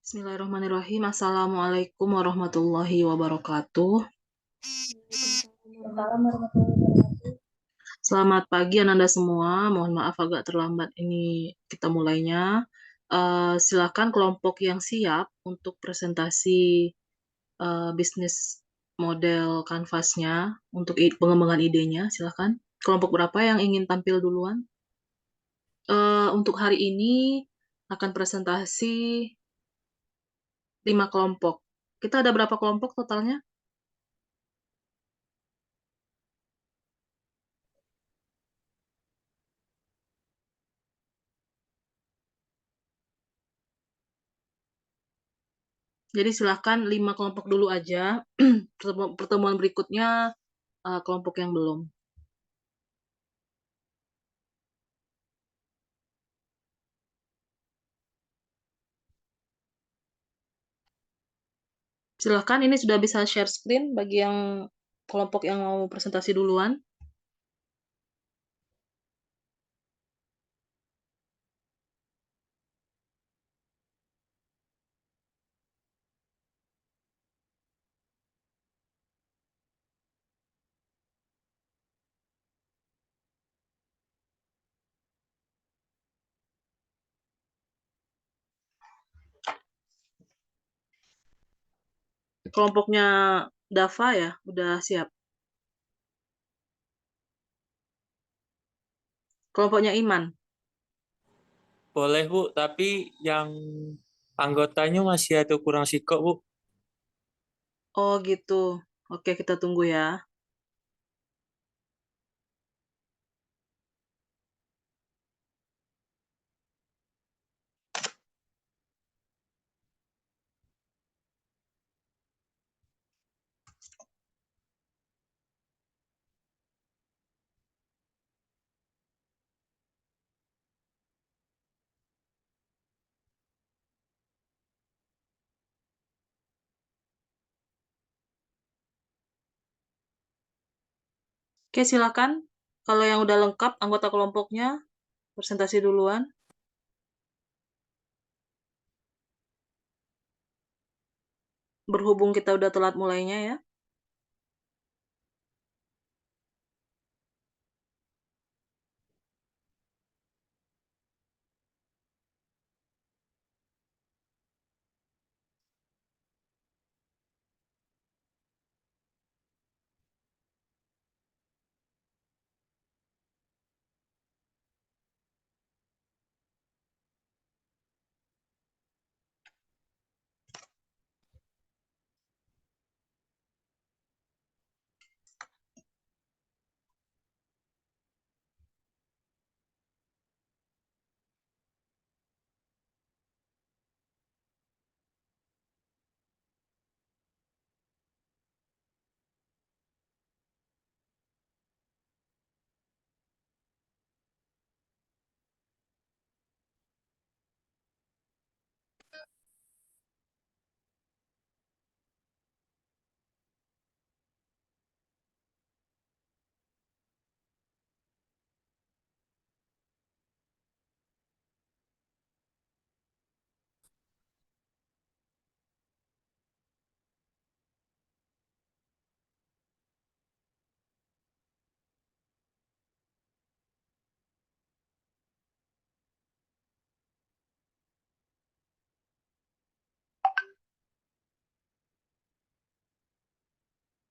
Bismillahirrahmanirrahim. Assalamualaikum warahmatullahi wabarakatuh. Waalaikumsalam warahmatullahi wabarakatuh. Selamat pagi Ananda semua. Mohon maaf agak terlambat ini kita mulainya. Silakan kelompok yang siap untuk presentasi bisnis model kanvasnya untuk pengembangan idenya. Silakan. Kelompok berapa yang ingin tampil duluan? Untuk hari ini akan presentasi 5 kelompok. Kita ada berapa kelompok totalnya? Jadi silahkan 5 kelompok dulu aja. Pertemuan berikutnya kelompok yang belum. Silahkan, ini sudah bisa share screen bagi yang kelompok yang mau presentasi duluan. Kelompoknya Dava ya, udah siap. Kelompoknya Iman. Boleh, Bu, tapi yang anggotanya masih ada kurang sikok, Bu. Oh gitu. Oke, kita tunggu ya. Oke, silakan. Kalau yang udah lengkap anggota kelompoknya, presentasi duluan. Berhubung kita udah telat mulainya ya.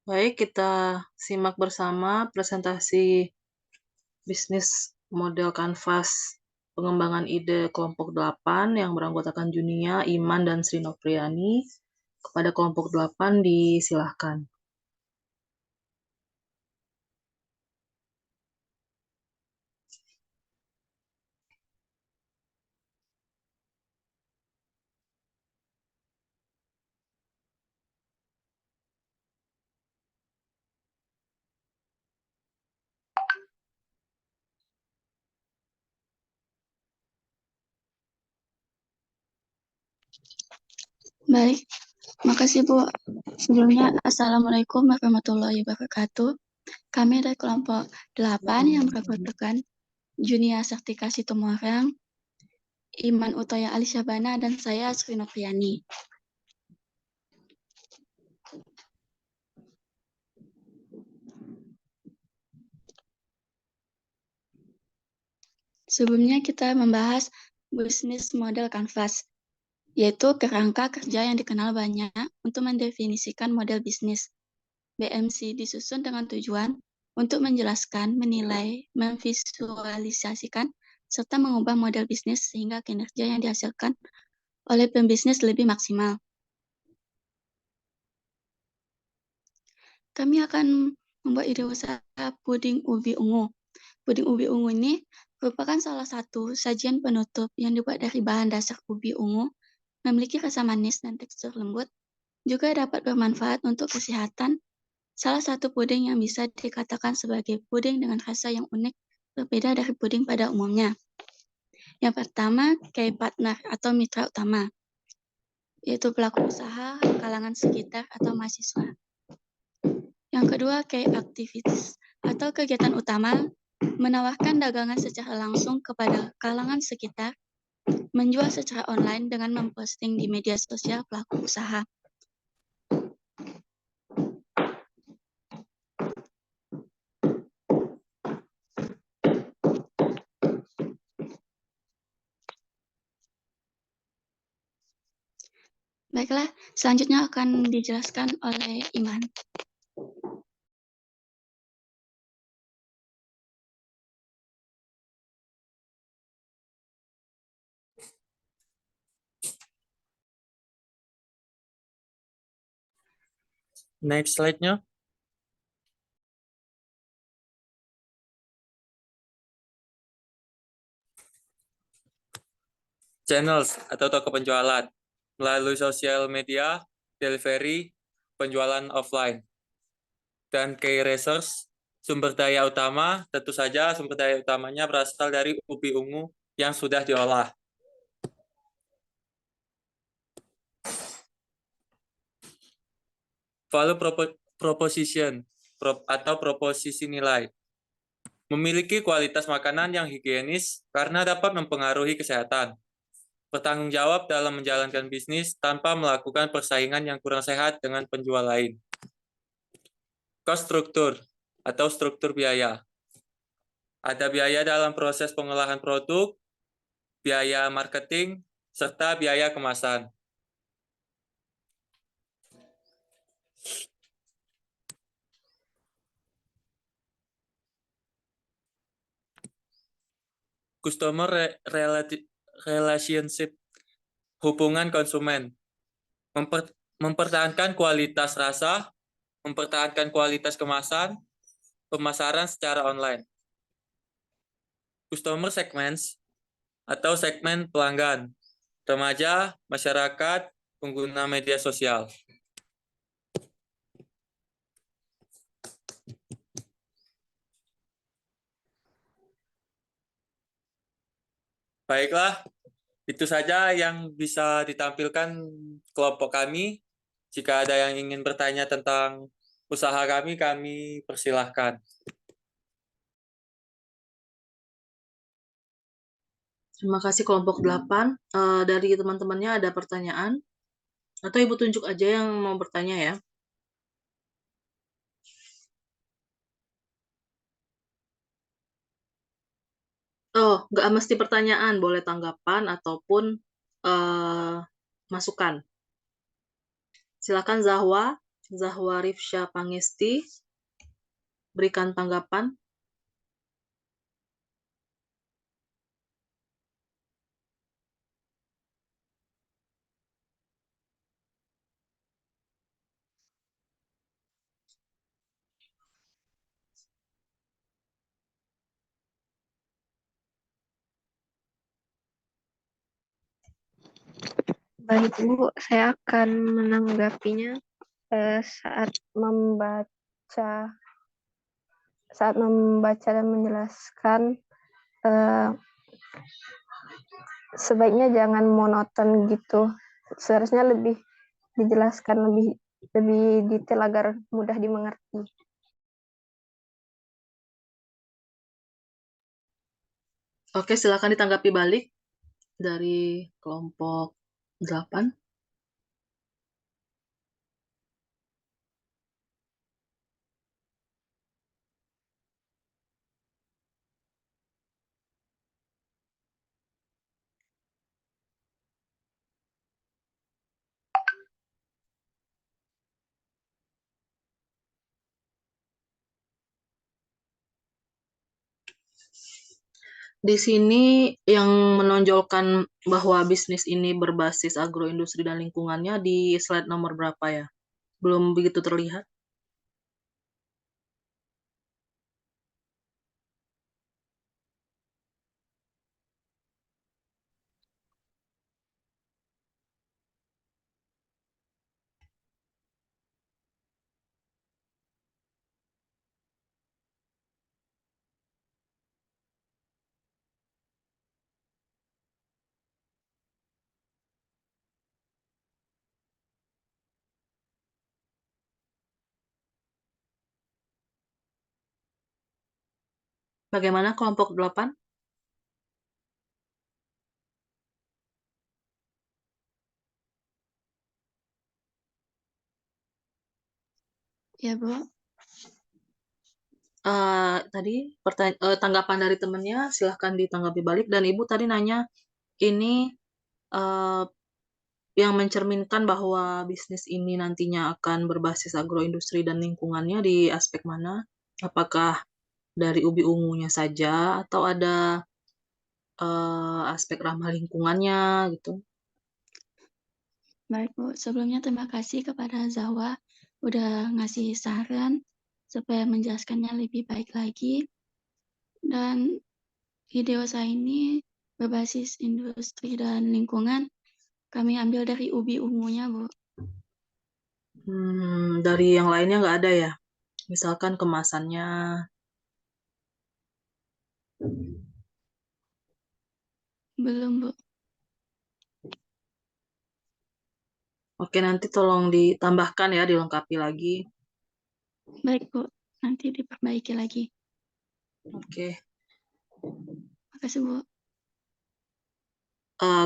Baik, kita simak bersama presentasi bisnis model kanvas pengembangan ide kelompok 8 yang beranggotakan Junia, Iman, dan Sri Nopriani. Kepada kelompok 8 disilahkan. Baik, makasih Bu. Sebelumnya, Assalamualaikum warahmatullahi wabarakatuh. Kami dari kelompok 8 yang beranggotakan Junia Sartika Situmorang, Iman Utoya Alisyabana, dan saya Asri Nopriani. Sebelumnya kita membahas bisnis model kanvas, yaitu kerangka kerja yang dikenal banyak untuk mendefinisikan model bisnis. BMC disusun dengan tujuan untuk menjelaskan, menilai, memvisualisasikan, serta mengubah model bisnis sehingga kinerja yang dihasilkan oleh pembisnis lebih maksimal. Kami akan membuat ide usaha puding ubi ungu. Puding ubi ungu ini merupakan salah satu sajian penutup yang dibuat dari bahan dasar ubi ungu, memiliki rasa manis dan tekstur lembut, juga dapat bermanfaat untuk kesehatan. Salah satu puding yang bisa dikatakan sebagai puding dengan rasa yang unik, berbeda dari puding pada umumnya. Yang pertama, key partner atau mitra utama, yaitu pelaku usaha, kalangan sekitar, atau mahasiswa. Yang kedua, key activities atau kegiatan utama, menawarkan dagangan secara langsung kepada kalangan sekitar, menjual secara online dengan memposting di media sosial pelaku usaha. Baiklah, selanjutnya akan dijelaskan oleh Iman. Next slide-nya. Channels atau toko penjualan melalui sosial media, delivery, penjualan offline. Dan key resource, sumber daya utama, tentu saja sumber daya utamanya berasal dari ubi ungu yang sudah diolah. Value proposition atau proposisi nilai. Memiliki kualitas makanan yang higienis karena dapat mempengaruhi kesehatan. Bertanggung jawab dalam menjalankan bisnis tanpa melakukan persaingan yang kurang sehat dengan penjual lain. Cost structure atau struktur biaya. Ada biaya dalam proses pengolahan produk, biaya marketing, serta biaya kemasan. Customer relationship, hubungan konsumen. Mempertahankan kualitas rasa, mempertahankan kualitas kemasan, pemasaran secara online. Customer segments atau segmen pelanggan, remaja, masyarakat, pengguna media sosial. Baiklah, itu saja yang bisa ditampilkan kelompok kami. Jika ada yang ingin bertanya tentang usaha kami persilahkan. Terima kasih kelompok 8. Dari teman-temannya ada pertanyaan? Atau Ibu tunjuk aja yang mau bertanya ya? Oh, nggak mesti pertanyaan, boleh tanggapan ataupun masukan. Silakan Zahwa Rifsya Pangesti, berikan tanggapan. Baik Bu, saya akan menanggapinya saat membaca dan menjelaskan. Sebaiknya jangan monoton gitu. Seharusnya lebih dijelaskan lebih detail agar mudah dimengerti. Oke, silakan ditanggapi balik. dari kelompok 8. Di sini yang menonjolkan bahwa bisnis ini berbasis agroindustri dan lingkungannya di slide nomor berapa ya? Belum begitu terlihat. Bagaimana kelompok 8? Ya, Bu. Tadi tanggapan dari temennya silahkan ditanggapi balik. Dan Ibu tadi nanya ini eh, yang mencerminkan bahwa bisnis ini nantinya akan berbasis agroindustri dan lingkungannya di aspek mana? Apakah dari ubi ungunya saja atau ada aspek ramah lingkungannya gitu? Baik, Bu. Sebelumnya terima kasih kepada Zahwa udah ngasih saran supaya menjelaskannya lebih baik lagi. Dan ide usaha ini berbasis industri dan lingkungan. Kami ambil dari ubi ungunya, Bu. Dari yang lainnya nggak ada ya? Misalkan kemasannya. Belum, Bu. Oke, nanti tolong ditambahkan ya, dilengkapi lagi. Baik, Bu. Nanti diperbaiki lagi. Oke. Makasih, Bu.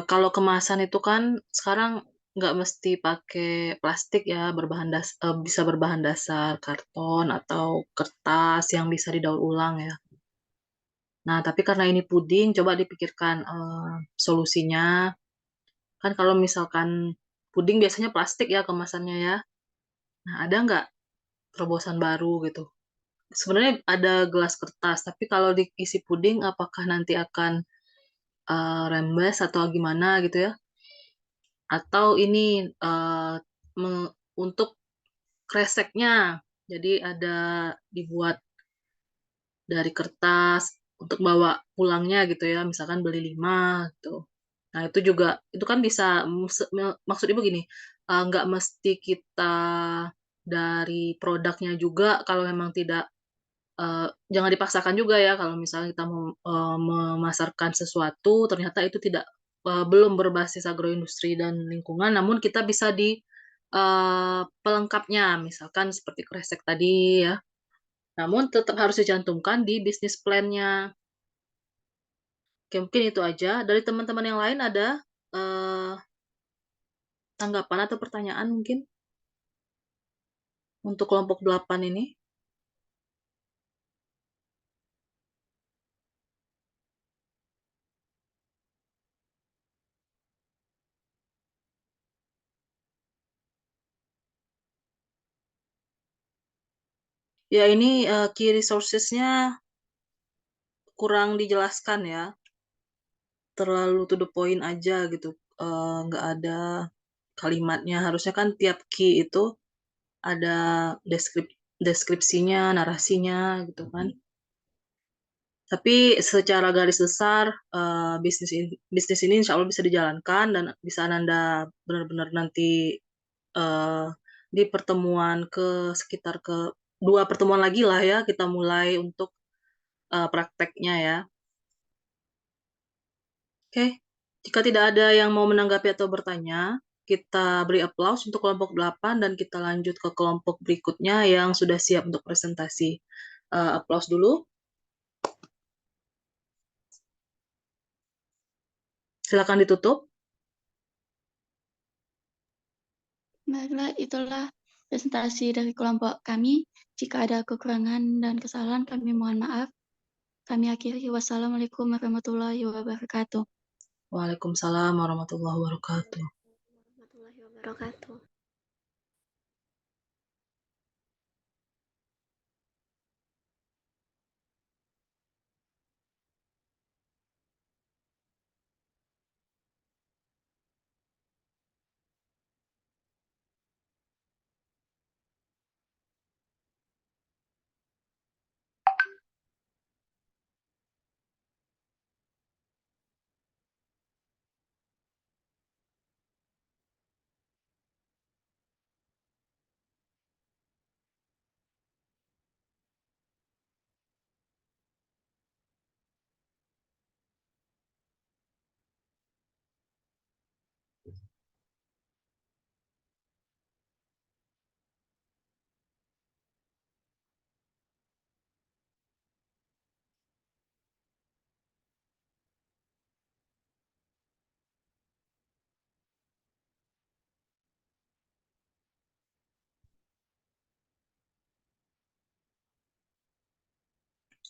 Kalau kemasan itu kan sekarang nggak mesti pakai plastik ya, bisa berbahan dasar karton atau kertas yang bisa didaur ulang ya. Nah, tapi karena ini puding, coba dipikirkan solusinya. Kan kalau misalkan puding biasanya plastik ya kemasannya ya. Nah, ada nggak terobosan baru gitu? Sebenarnya ada gelas kertas, tapi kalau diisi puding, apakah nanti akan rembes atau gimana gitu ya? Atau ini untuk kreseknya, jadi ada dibuat dari kertas untuk bawa pulangnya gitu ya, misalkan beli 5 gitu. Nah itu juga, itu kan bisa, maksud ibu gini, nggak mesti kita dari produknya juga, kalau memang tidak, jangan dipaksakan juga ya, kalau misalnya kita mau memasarkan sesuatu, ternyata itu belum berbasis agroindustri dan lingkungan, namun kita bisa di pelengkapnya, misalkan seperti kresek tadi ya. Namun tetap harus dicantumkan di bisnis plan-nya. Oke, mungkin itu aja. Dari teman-teman yang lain ada eh, tanggapan atau pertanyaan mungkin untuk kelompok 8 ini? Ya ini key resources-nya kurang dijelaskan ya. Terlalu to the point aja gitu. Nggak ada kalimatnya. Harusnya kan tiap key itu ada deskripsinya, narasinya gitu kan. Tapi secara garis besar bisnis ini insya Allah bisa dijalankan dan bisa Ananda benar-benar nanti eh, di pertemuan sekitar ke 2 pertemuan lagi lah ya kita mulai untuk prakteknya ya. Oke, jika tidak ada yang mau menanggapi atau bertanya, kita beri aplaus untuk kelompok 8 dan kita lanjut ke kelompok berikutnya yang sudah siap untuk presentasi. Aplaus dulu. Silakan ditutup. Baiklah, itulah presentasi dari kelompok kami. Jika ada kekurangan dan kesalahan, kami mohon maaf. Kami akhiri. Wassalamualaikum warahmatullahi wabarakatuh. Waalaikumsalam warahmatullahi wabarakatuh. Warahmatullahi wabarakatuh.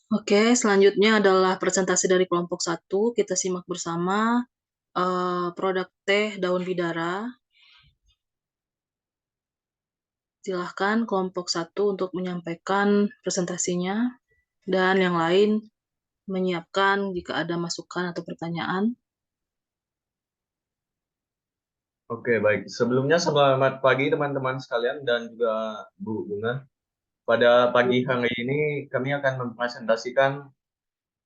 Oke, selanjutnya adalah presentasi dari kelompok 1. Kita simak bersama produk teh daun bidara. Silahkan kelompok 1 untuk menyampaikan presentasinya dan yang lain menyiapkan jika ada masukan atau pertanyaan. Oke, baik. Sebelumnya selamat pagi teman-teman sekalian dan juga Bu Bunga. Pada pagi hari ini kami akan mempresentasikan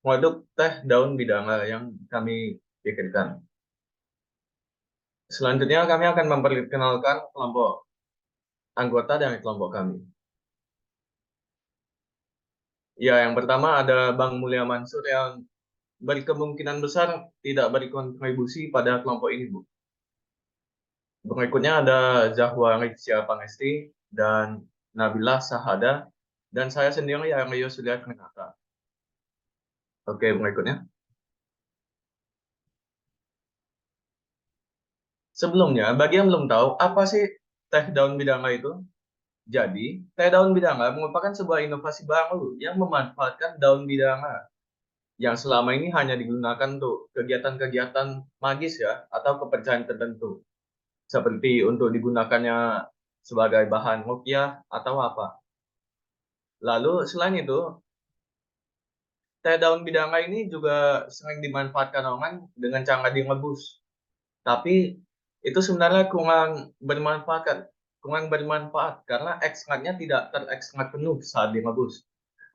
produk teh daun bidara yang kami pikirkan. Selanjutnya kami akan memperkenalkan kelompok anggota dari kelompok kami. Ya, yang pertama ada Bang Mulya Mansur yang berkemungkinan besar tidak berkontribusi pada kelompok ini, Bu. Berikutnya ada Zahwa Rizya Pangesti dan Nabila Sahada dan saya sendiri Aryo Surya Kenata. Oke, berikutnya. Sebelumnya, bagi yang belum tahu, apa sih teh daun bidara itu? Jadi, teh daun bidara merupakan sebuah inovasi baru yang memanfaatkan daun bidara yang selama ini hanya digunakan untuk kegiatan-kegiatan magis ya, atau kepercayaan tertentu. Seperti untuk digunakannya sebagai bahan ruqyah atau apa. Lalu, selain itu, teh daun bidara ini juga sering dimanfaatkan orang dengan cara direbus. Tapi itu sebenarnya kurang bermanfaat karena ekstraknya tidak terekstrak penuh saat direbus.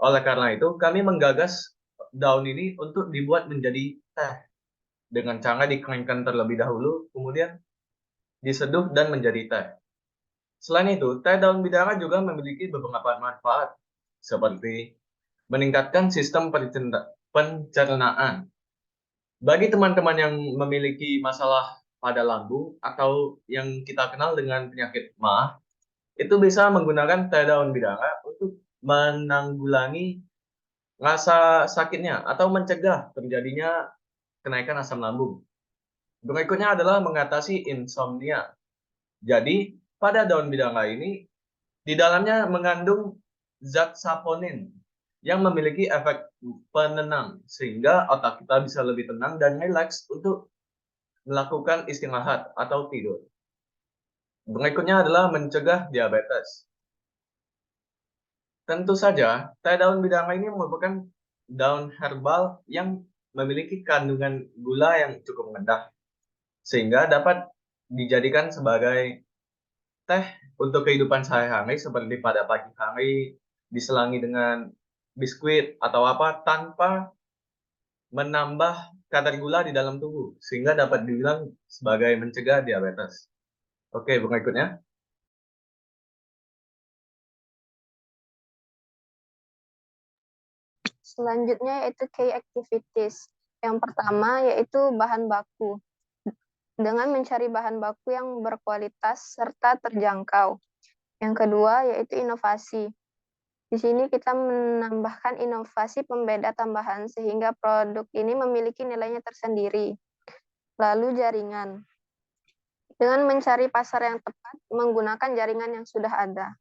Oleh karena itu, kami menggagas daun ini untuk dibuat menjadi teh dengan cara dikeringkan terlebih dahulu, kemudian diseduh dan menjadi teh. Selain itu, teh daun bidara juga memiliki beberapa manfaat seperti meningkatkan sistem pencernaan. Bagi teman-teman yang memiliki masalah pada lambung atau yang kita kenal dengan penyakit MAH, itu bisa menggunakan teh daun bidara untuk menanggulangi rasa sakitnya atau mencegah terjadinya kenaikan asam lambung. Berikutnya adalah mengatasi insomnia. Jadi, pada daun bidara ini, di dalamnya mengandung zat saponin yang memiliki efek penenang, sehingga otak kita bisa lebih tenang dan rileks untuk melakukan istirahat atau tidur. Berikutnya adalah mencegah diabetes. Tentu saja, teh daun bidara ini merupakan daun herbal yang memiliki kandungan gula yang cukup rendah, sehingga dapat dijadikan sebagai teh untuk kehidupan sehari-hari seperti pada pagi hari, diselangi dengan biskuit atau apa, tanpa menambah kadar gula di dalam tubuh, sehingga dapat dibilang sebagai mencegah diabetes. Oke, berikutnya. Selanjutnya yaitu key activities. Yang pertama yaitu bahan baku. Dengan mencari bahan baku yang berkualitas serta terjangkau. Yang kedua yaitu inovasi. Di sini kita menambahkan inovasi pembeda tambahan sehingga produk ini memiliki nilainya tersendiri. Lalu jaringan. Dengan mencari pasar yang tepat, menggunakan jaringan yang sudah ada.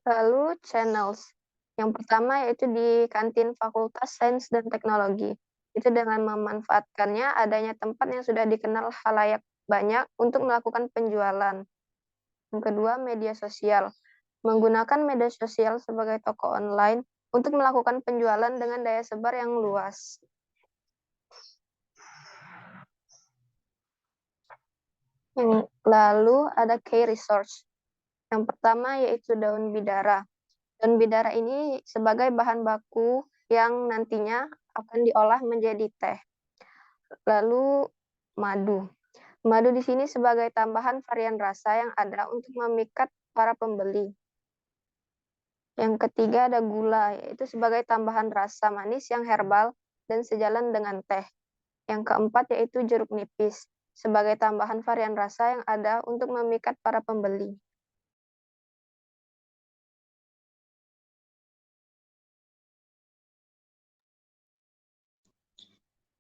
Lalu channels. Yang pertama yaitu di kantin Fakultas Sains dan Teknologi. Itu dengan memanfaatkannya adanya tempat yang sudah dikenal khalayak banyak untuk melakukan penjualan. Yang kedua, media sosial. Menggunakan media sosial sebagai toko online untuk melakukan penjualan dengan daya sebar yang luas. Lalu ada key resource. Yang pertama yaitu daun bidara. Daun bidara ini sebagai bahan baku yang nantinya akan diolah menjadi teh. Lalu madu. Madu di sini sebagai tambahan varian rasa yang ada untuk memikat para pembeli. Yang ketiga ada gula, yaitu sebagai tambahan rasa manis yang herbal dan sejalan dengan teh. Yang keempat yaitu jeruk nipis, sebagai tambahan varian rasa yang ada untuk memikat para pembeli.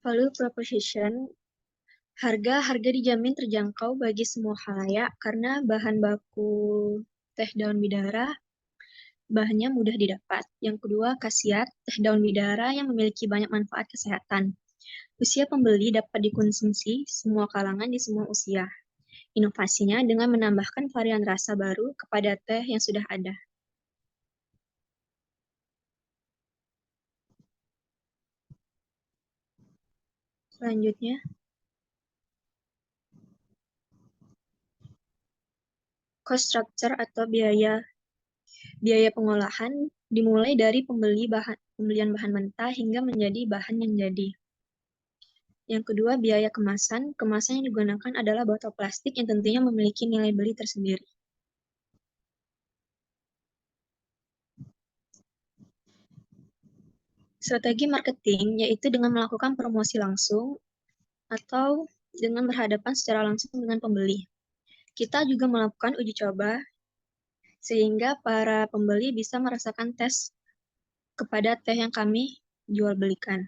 Value proposition, harga dijamin terjangkau bagi semua khalayak karena bahan baku teh daun bidara bahannya mudah didapat. Yang kedua, khasiat teh daun bidara yang memiliki banyak manfaat kesehatan. Usia pembeli dapat dikonsumsi semua kalangan di semua usia. Inovasinya dengan menambahkan varian rasa baru kepada teh yang sudah ada. Selanjutnya, cost structure atau biaya pengolahan dimulai dari pembelian bahan mentah hingga menjadi bahan yang jadi. Yang kedua, biaya kemasan. Kemasan yang digunakan adalah botol plastik yang tentunya memiliki nilai beli tersendiri. Strategi marketing yaitu dengan melakukan promosi langsung atau dengan berhadapan secara langsung dengan pembeli. Kita juga melakukan uji coba sehingga para pembeli bisa merasakan tes kepada teh yang kami jual belikan.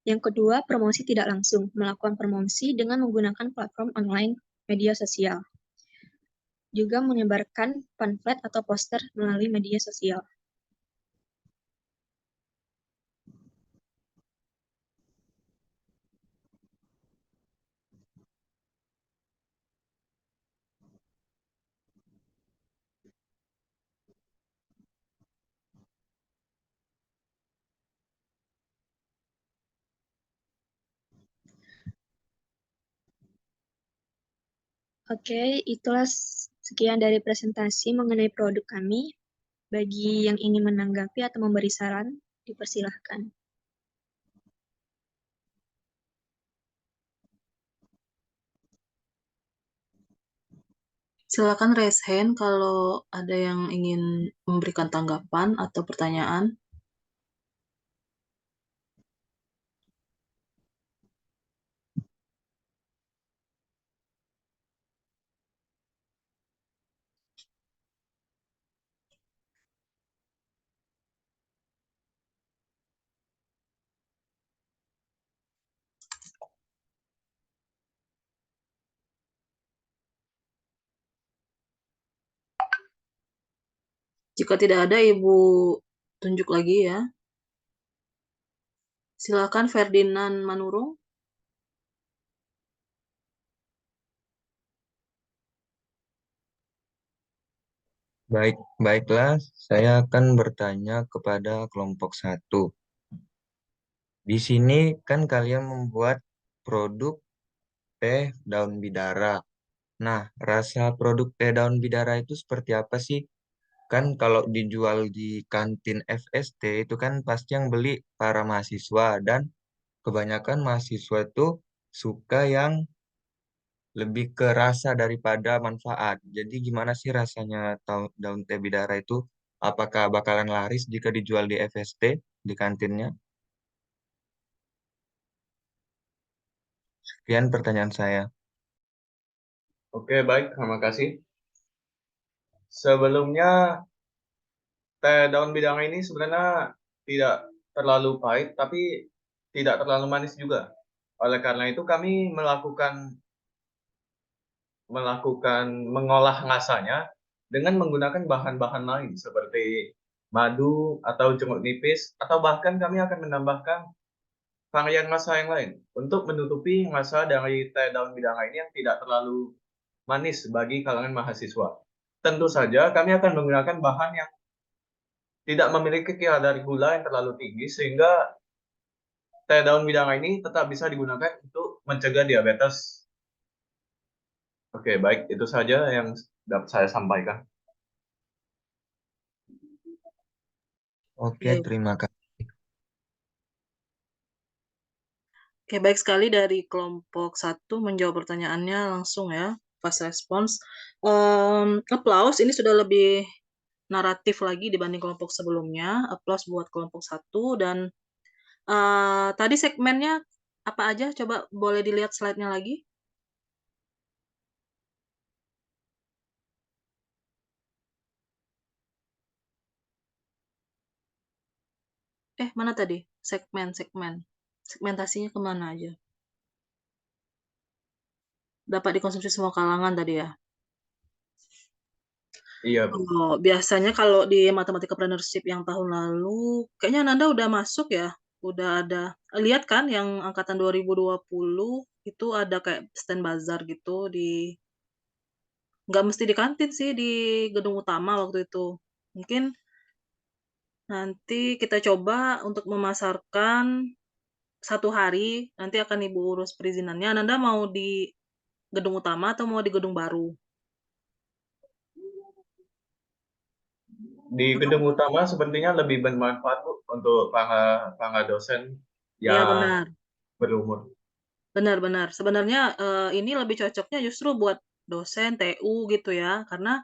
Yang kedua, promosi tidak langsung. Melakukan promosi dengan menggunakan platform online media sosial. Juga menyebarkan pamflet atau poster melalui media sosial. Oke, itulah sekian dari presentasi mengenai produk kami. Bagi yang ingin menanggapi atau memberi saran, dipersilahkan. Silakan raise hand kalau ada yang ingin memberikan tanggapan atau pertanyaan. Jika tidak ada, Ibu tunjuk lagi ya. Silakan Ferdinand Manurung. Baiklah, saya akan bertanya kepada kelompok 1. Di sini kan kalian membuat produk teh daun bidara. Nah, rasa produk teh daun bidara itu seperti apa sih? Kan kalau dijual di kantin FST itu kan pasti yang beli para mahasiswa dan kebanyakan mahasiswa itu suka yang lebih ke rasa daripada manfaat. Jadi gimana sih rasanya daun teh bidara itu? Apakah bakalan laris jika dijual di FST, di kantinnya? Sekian pertanyaan saya. Oke, baik, terima kasih. Sebelumnya teh daun bidang ini sebenarnya tidak terlalu pahit, tapi tidak terlalu manis juga. Oleh karena itu kami melakukan mengolah ngasanya dengan menggunakan bahan-bahan lain seperti madu atau jeruk nipis, atau bahkan kami akan menambahkan varian rasa yang lain untuk menutupi rasa dari teh daun bidanga ini yang tidak terlalu manis bagi kalangan mahasiswa. Tentu saja kami akan menggunakan bahan yang tidak memiliki kadar gula yang terlalu tinggi sehingga teh daun bidanga ini tetap bisa digunakan untuk mencegah diabetes. Oke, baik, itu saja yang dapat saya sampaikan. Oke, Oke. terima kasih. Oke, baik sekali dari kelompok 1 menjawab pertanyaannya langsung ya, fast response. Applause ini sudah lebih naratif lagi dibanding kelompok sebelumnya. Applause buat kelompok 1 dan, tadi segmennya apa aja? Coba boleh dilihat slide-nya lagi? Mana tadi? Segmentasinya kemana aja? Dapat dikonsumsi semua kalangan tadi ya? Iya, Bu. Biasanya kalau di Matematika Partnership yang tahun lalu, kayaknya Nanda udah masuk ya? Udah ada lihat kan yang angkatan 2020 itu ada kayak stand bazar gitu nggak mesti di kantin sih, di gedung utama waktu itu. Mungkin nanti kita coba untuk memasarkan 1 hari, nanti akan Ibu urus perizinannya. Nanda mau di gedung utama atau mau di gedung baru? Di gedung utama sepertinya lebih bermanfaat, Bu, untuk para dosen Iya yang benar. berumur. Benar benar. Sebenarnya, ini lebih cocoknya justru buat dosen TU gitu ya, karena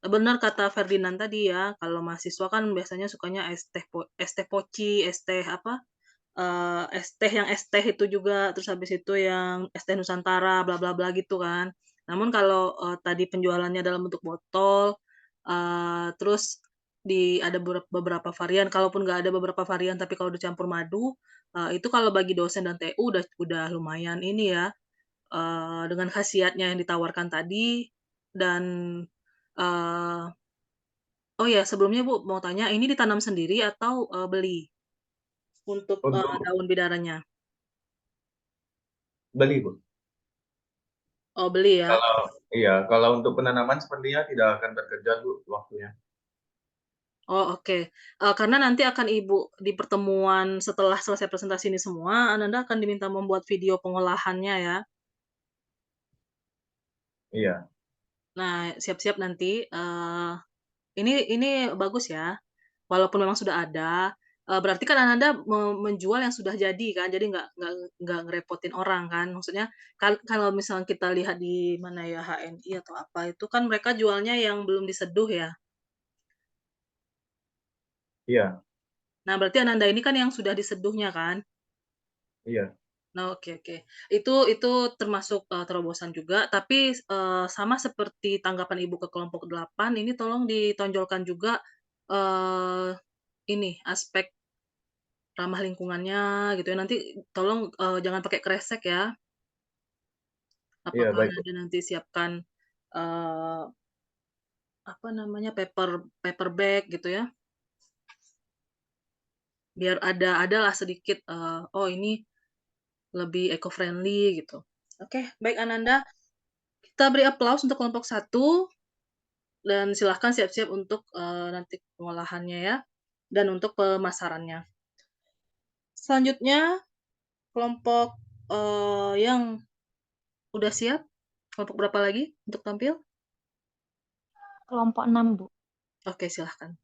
benar kata Ferdinand tadi ya, kalau mahasiswa kan biasanya sukanya es teh poci, es teh apa, es teh yang es teh itu juga, terus habis itu yang es teh Nusantara, bla bla bla gitu kan. Namun kalau, tadi penjualannya dalam bentuk botol, terus ada beberapa varian, kalaupun nggak ada beberapa varian tapi kalau dicampur madu, itu kalau bagi dosen dan TU udah lumayan ini ya, dengan khasiatnya yang ditawarkan tadi dan, eee oh ya sebelumnya Bu mau tanya ini ditanam sendiri atau, beli? Untuk, Untuk daun bidaranya? beli, Bu. Oh beli ya? Kalau iya, kalau untuk penanaman sepertinya tidak akan terkejar, Bu, waktunya. Oh oke, karena nanti akan Ibu di pertemuan setelah selesai presentasi ini semua, Ananda akan diminta membuat video pengolahannya ya. Iya, Nah siap-siap nanti, ini bagus ya, walaupun memang sudah ada, berarti kan Ananda menjual yang sudah jadi kan, jadi nggak ngerepotin orang kan. Maksudnya kalau misalnya kita lihat di mana ya, HNI atau apa itu kan mereka jualnya yang belum diseduh ya. iya, Nah berarti Ananda ini kan yang sudah diseduhnya kan? iya, Nah, oke oke. Itu termasuk, terobosan juga, tapi, sama seperti tanggapan Ibu ke kelompok 8, ini tolong ditonjolkan juga, eee, ini aspek ramah lingkungannya gitu ya, nanti tolong, jangan pakai kresek ya. iya, Apakah baik, Bu. Anda nanti siapkan, eee, apa namanya, paper bag gitu ya, biar adalah sedikit, oh ini lebih eco-friendly gitu. Oke, baik Ananda, kita beri aplaus untuk kelompok 1. Dan silahkan siap-siap untuk, nanti pengolahannya ya, dan untuk pemasarannya. Selanjutnya kelompok, yang udah siap, kelompok berapa lagi untuk tampil? Kelompok 6, Bu. Oke silahkan.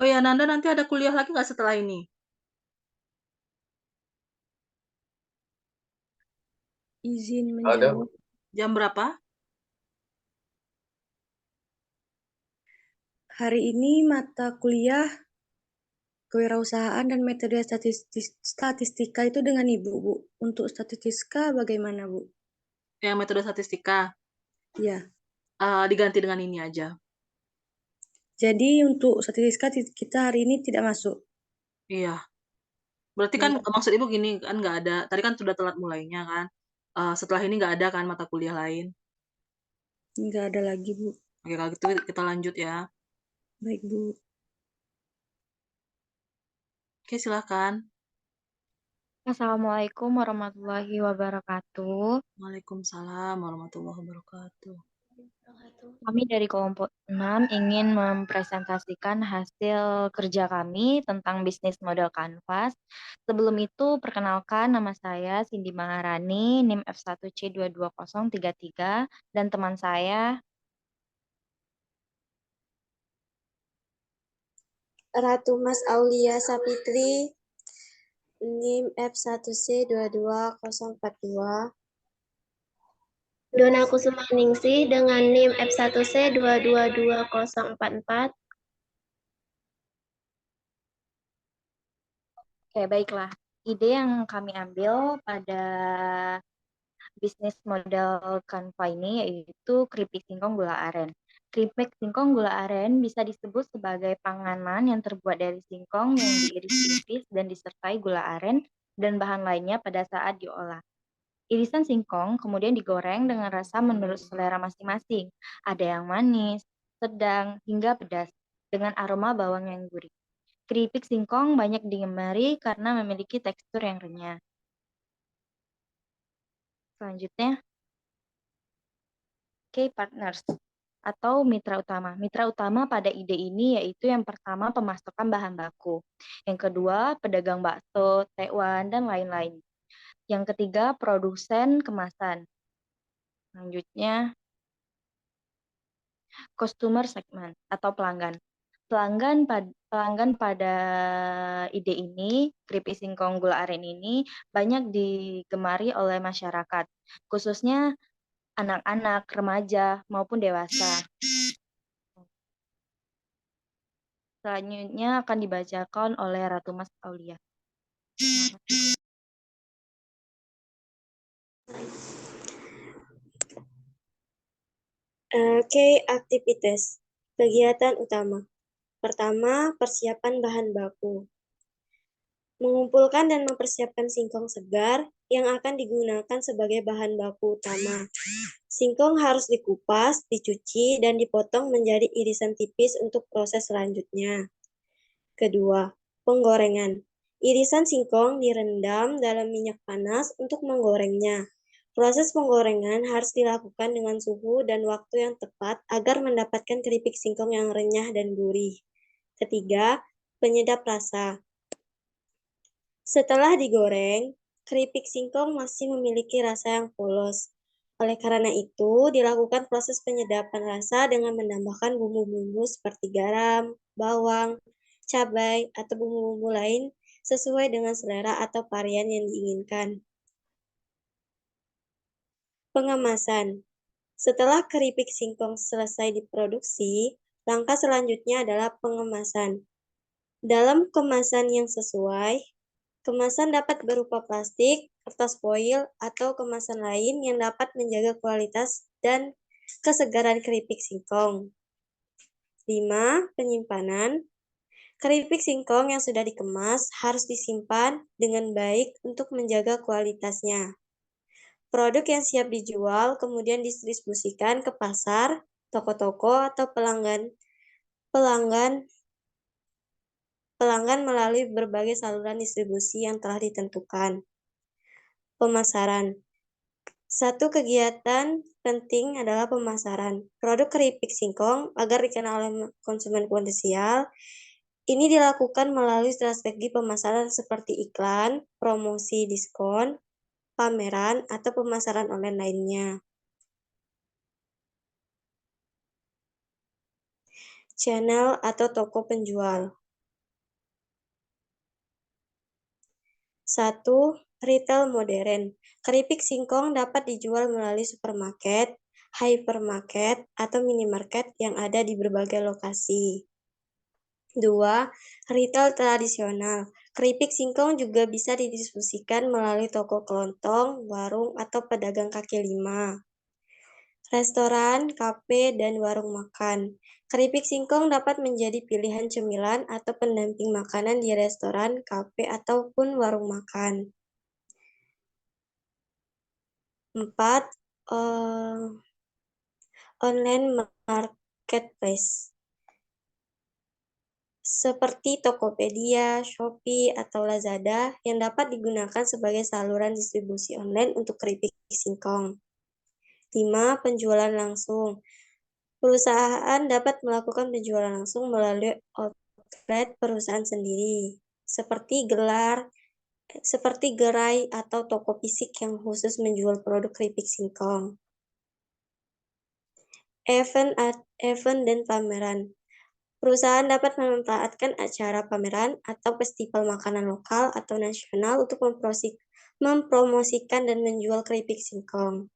Oh ya, Nanda nanti ada kuliah lagi nggak setelah ini? Izin Ada, menjawab. Jam berapa? Hari ini mata kuliah kewirausahaan dan metode statistika itu dengan Ibu, Bu. Untuk statistika bagaimana, Bu? Yang metode statistika, Ya. diganti dengan ini aja. Jadi untuk statistika kita hari ini tidak masuk. Iya. Berarti kan maksud Ibu gini, kan nggak ada tadi kan sudah telat mulainya kan, setelah ini nggak ada kan mata kuliah lain? Nggak ada lagi, Bu. Oke, kalau gitu kita lanjut ya. Baik, Bu. Oke, silakan. Assalamualaikum warahmatullahi wabarakatuh. Waalaikumsalam warahmatullahi wabarakatuh. Kami dari kelompok 6 ingin mempresentasikan hasil kerja kami tentang bisnis model Canvas. Sebelum itu, perkenalkan nama saya Cindy Maharani, NIM F1C22033, dan teman saya Ratu Mas Aulia Sapitri, NIM F1C22042. Dona Kusuma Ningsih dengan NIM F1C222044. Oke, baiklah. Ide yang kami ambil pada bisnis model Canva ini yaitu keripik singkong gula aren. Keripik singkong gula aren bisa disebut sebagai panganan yang terbuat dari singkong yang diiris tipis dan disertai gula aren dan bahan lainnya pada saat diolah. Irisan singkong kemudian digoreng dengan rasa menurut selera masing-masing. Ada yang manis, sedang, hingga pedas, dengan aroma bawang yang gurih. Keripik singkong banyak digemari karena memiliki tekstur yang renyah. Selanjutnya, key partners atau mitra utama. Mitra utama pada ide ini yaitu yang pertama pemasakan bahan baku, yang kedua pedagang bakso, tekwan, dan lain-lain. Yang ketiga produsen kemasan. Selanjutnya customer segment atau pelanggan. Pelanggan pada ide ini, keripik singkong gula aren ini banyak digemari oleh masyarakat, khususnya anak-anak, remaja, maupun dewasa. Selanjutnya akan dibacakan oleh Ratu Mas Aulia. Key activities. Kegiatan utama. Pertama, persiapan bahan baku. Mengumpulkan dan mempersiapkan singkong segar yang akan digunakan sebagai bahan baku utama. Singkong harus dikupas, dicuci, dan dipotong menjadi irisan tipis untuk proses selanjutnya. Kedua, penggorengan. Irisan singkong direndam dalam minyak panas untuk menggorengnya. Proses penggorengan harus dilakukan dengan suhu dan waktu yang tepat agar mendapatkan keripik singkong yang renyah dan gurih. Ketiga, penyedap rasa. Setelah digoreng, keripik singkong masih memiliki rasa yang polos. Oleh karena itu, dilakukan proses penyedapan rasa dengan menambahkan bumbu-bumbu seperti garam, bawang, cabai, atau bumbu-bumbu lain sesuai dengan selera atau varian yang diinginkan. Pengemasan. Setelah keripik singkong selesai diproduksi, langkah selanjutnya adalah pengemasan. Dalam kemasan yang sesuai, kemasan dapat berupa plastik, kertas foil, atau kemasan lain yang dapat menjaga kualitas dan kesegaran keripik singkong. 5. Penyimpanan. Keripik singkong yang sudah dikemas harus disimpan dengan baik untuk menjaga kualitasnya. Produk yang siap dijual kemudian didistribusikan ke pasar, toko-toko, atau pelanggan melalui berbagai saluran distribusi yang telah ditentukan. Pemasaran. Satu kegiatan penting adalah pemasaran. Produk keripik singkong agar dikenal oleh konsumen potensial ini dilakukan melalui strategi pemasaran seperti iklan, promosi diskon, pameran, atau pemasaran online lainnya. Channel atau toko penjual. 1. Retail modern. Keripik singkong dapat dijual melalui supermarket, hypermarket, atau minimarket yang ada di berbagai lokasi. 2. Retail tradisional. Keripik singkong juga bisa didistribusikan melalui toko kelontong, warung, atau pedagang kaki lima. Restoran, kafe, dan warung makan. Keripik singkong dapat menjadi pilihan cemilan atau pendamping makanan di restoran, kafe, ataupun warung makan. 4. Online marketplace seperti Tokopedia, Shopee, atau Lazada yang dapat digunakan sebagai saluran distribusi online untuk keripik singkong. 5. Penjualan langsung. Perusahaan dapat melakukan penjualan langsung melalui outlet perusahaan sendiri, seperti gerai atau toko fisik yang khusus menjual produk keripik singkong. Event dan pameran. Perusahaan dapat memanfaatkan acara pameran atau festival makanan lokal atau nasional untuk mempromosikan dan menjual keripik singkong.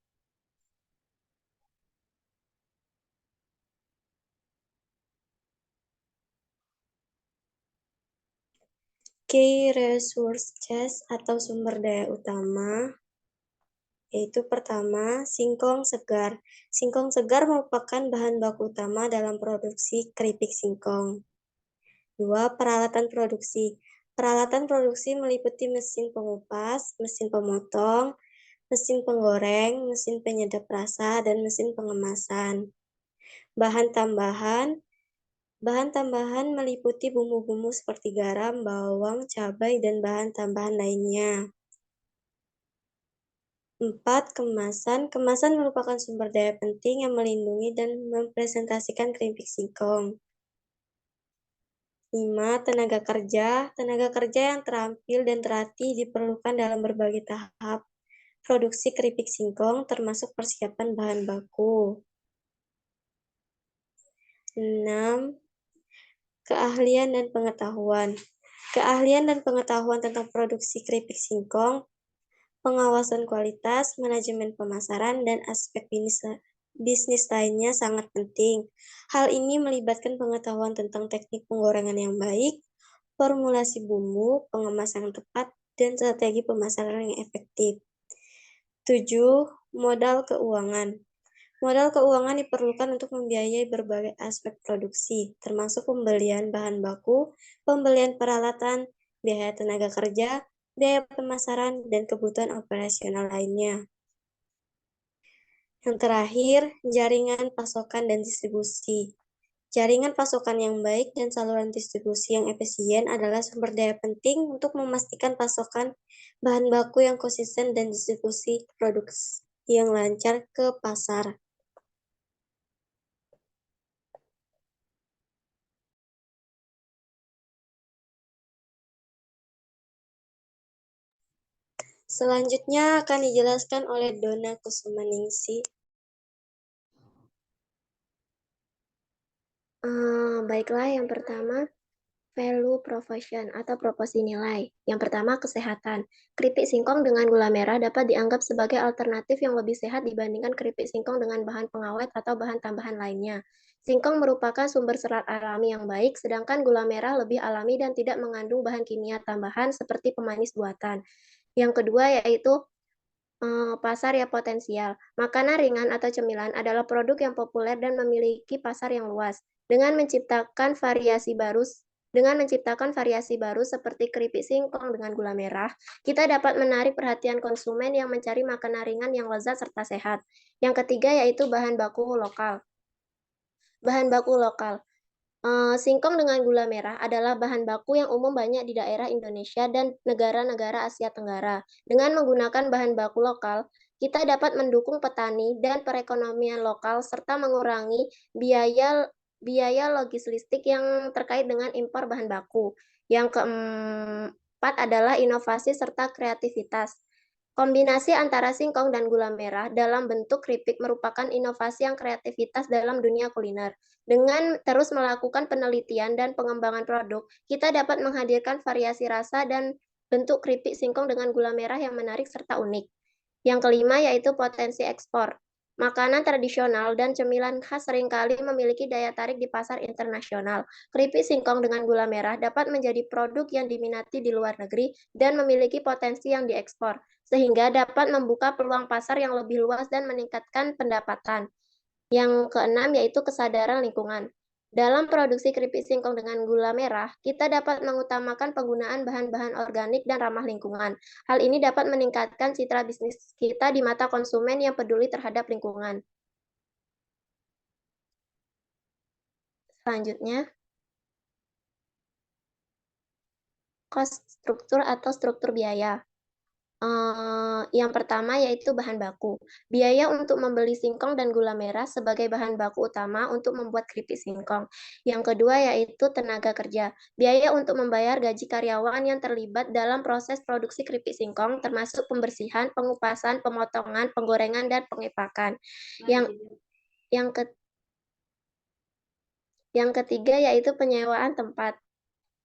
Key resources atau sumber daya utama, yaitu pertama, singkong segar. Singkong segar merupakan bahan baku utama dalam produksi keripik singkong. 2. Peralatan produksi. Peralatan produksi meliputi mesin pengupas, mesin pemotong, mesin penggoreng, mesin penyedap rasa, dan mesin pengemasan. Bahan tambahan meliputi bumbu-bumbu seperti garam, bawang, cabai, dan bahan tambahan lainnya. 4. Kemasan. Kemasan merupakan sumber daya penting yang melindungi dan mempresentasikan keripik singkong. 5. Tenaga kerja. Tenaga kerja yang terampil dan terlatih diperlukan dalam berbagai tahap produksi keripik singkong, termasuk persiapan bahan baku. 6. Keahlian dan pengetahuan. Keahlian dan pengetahuan tentang produksi keripik singkong, pengawasan kualitas, manajemen pemasaran, dan aspek bisnis lainnya sangat penting. Hal ini melibatkan pengetahuan tentang teknik penggorengan yang baik, formulasi bumbu, pengemasan yang tepat, dan strategi pemasaran yang efektif. 7. Modal keuangan. Modal keuangan diperlukan untuk membiayai berbagai aspek produksi, termasuk pembelian bahan baku, pembelian peralatan, biaya tenaga kerja, biaya pemasaran, dan kebutuhan operasional lainnya. Yang terakhir, jaringan pasokan dan distribusi. Jaringan pasokan yang baik dan saluran distribusi yang efisien adalah sumber daya penting untuk memastikan pasokan bahan baku yang konsisten dan distribusi produk yang lancar ke pasar. Selanjutnya akan dijelaskan oleh Donna Kusumaningsih. Baiklah, yang pertama, value proposition atau proporsi nilai. Yang pertama, kesehatan. Keripik singkong dengan gula merah dapat dianggap sebagai alternatif yang lebih sehat dibandingkan keripik singkong dengan bahan pengawet atau bahan tambahan lainnya. Singkong merupakan sumber serat alami yang baik, sedangkan gula merah lebih alami dan tidak mengandung bahan kimia tambahan seperti pemanis buatan. Yang kedua yaitu pasar yang potensial. Makanan ringan atau cemilan adalah produk yang populer dan memiliki pasar yang luas. Dengan menciptakan variasi baru seperti keripik singkong dengan gula merah, kita dapat menarik perhatian konsumen yang mencari makanan ringan yang lezat serta sehat. Yang ketiga yaitu bahan baku lokal. Bahan baku lokal. Singkong dengan gula merah adalah bahan baku yang umum banyak di daerah Indonesia dan negara-negara Asia Tenggara. Dengan menggunakan bahan baku lokal, kita dapat mendukung petani dan perekonomian lokal serta mengurangi biaya logistik yang terkait dengan impor bahan baku. Yang keempat adalah inovasi serta kreativitas. Kombinasi antara singkong dan gula merah dalam bentuk keripik merupakan inovasi yang kreativitas dalam dunia kuliner. Dengan terus melakukan penelitian dan pengembangan produk, kita dapat menghadirkan variasi rasa dan bentuk keripik singkong dengan gula merah yang menarik serta unik. Yang kelima yaitu potensi ekspor. Makanan tradisional dan cemilan khas seringkali memiliki daya tarik di pasar internasional. Keripik singkong dengan gula merah dapat menjadi produk yang diminati di luar negeri dan memiliki potensi yang diekspor, sehingga dapat membuka peluang pasar yang lebih luas dan meningkatkan pendapatan. Yang keenam yaitu kesadaran lingkungan. Dalam produksi keripik singkong dengan gula merah, kita dapat mengutamakan penggunaan bahan-bahan organik dan ramah lingkungan. Hal ini dapat meningkatkan citra bisnis kita di mata konsumen yang peduli terhadap lingkungan. Selanjutnya, cost struktur atau struktur biaya. Yang pertama yaitu bahan baku. Biaya untuk membeli singkong dan gula merah sebagai bahan baku utama untuk membuat keripik singkong. Yang kedua yaitu tenaga kerja. Biaya untuk membayar gaji karyawan yang terlibat dalam proses produksi keripik singkong termasuk pembersihan, pengupasan, pemotongan, penggorengan, dan pengepakan. Yang ketiga yaitu penyewaan tempat.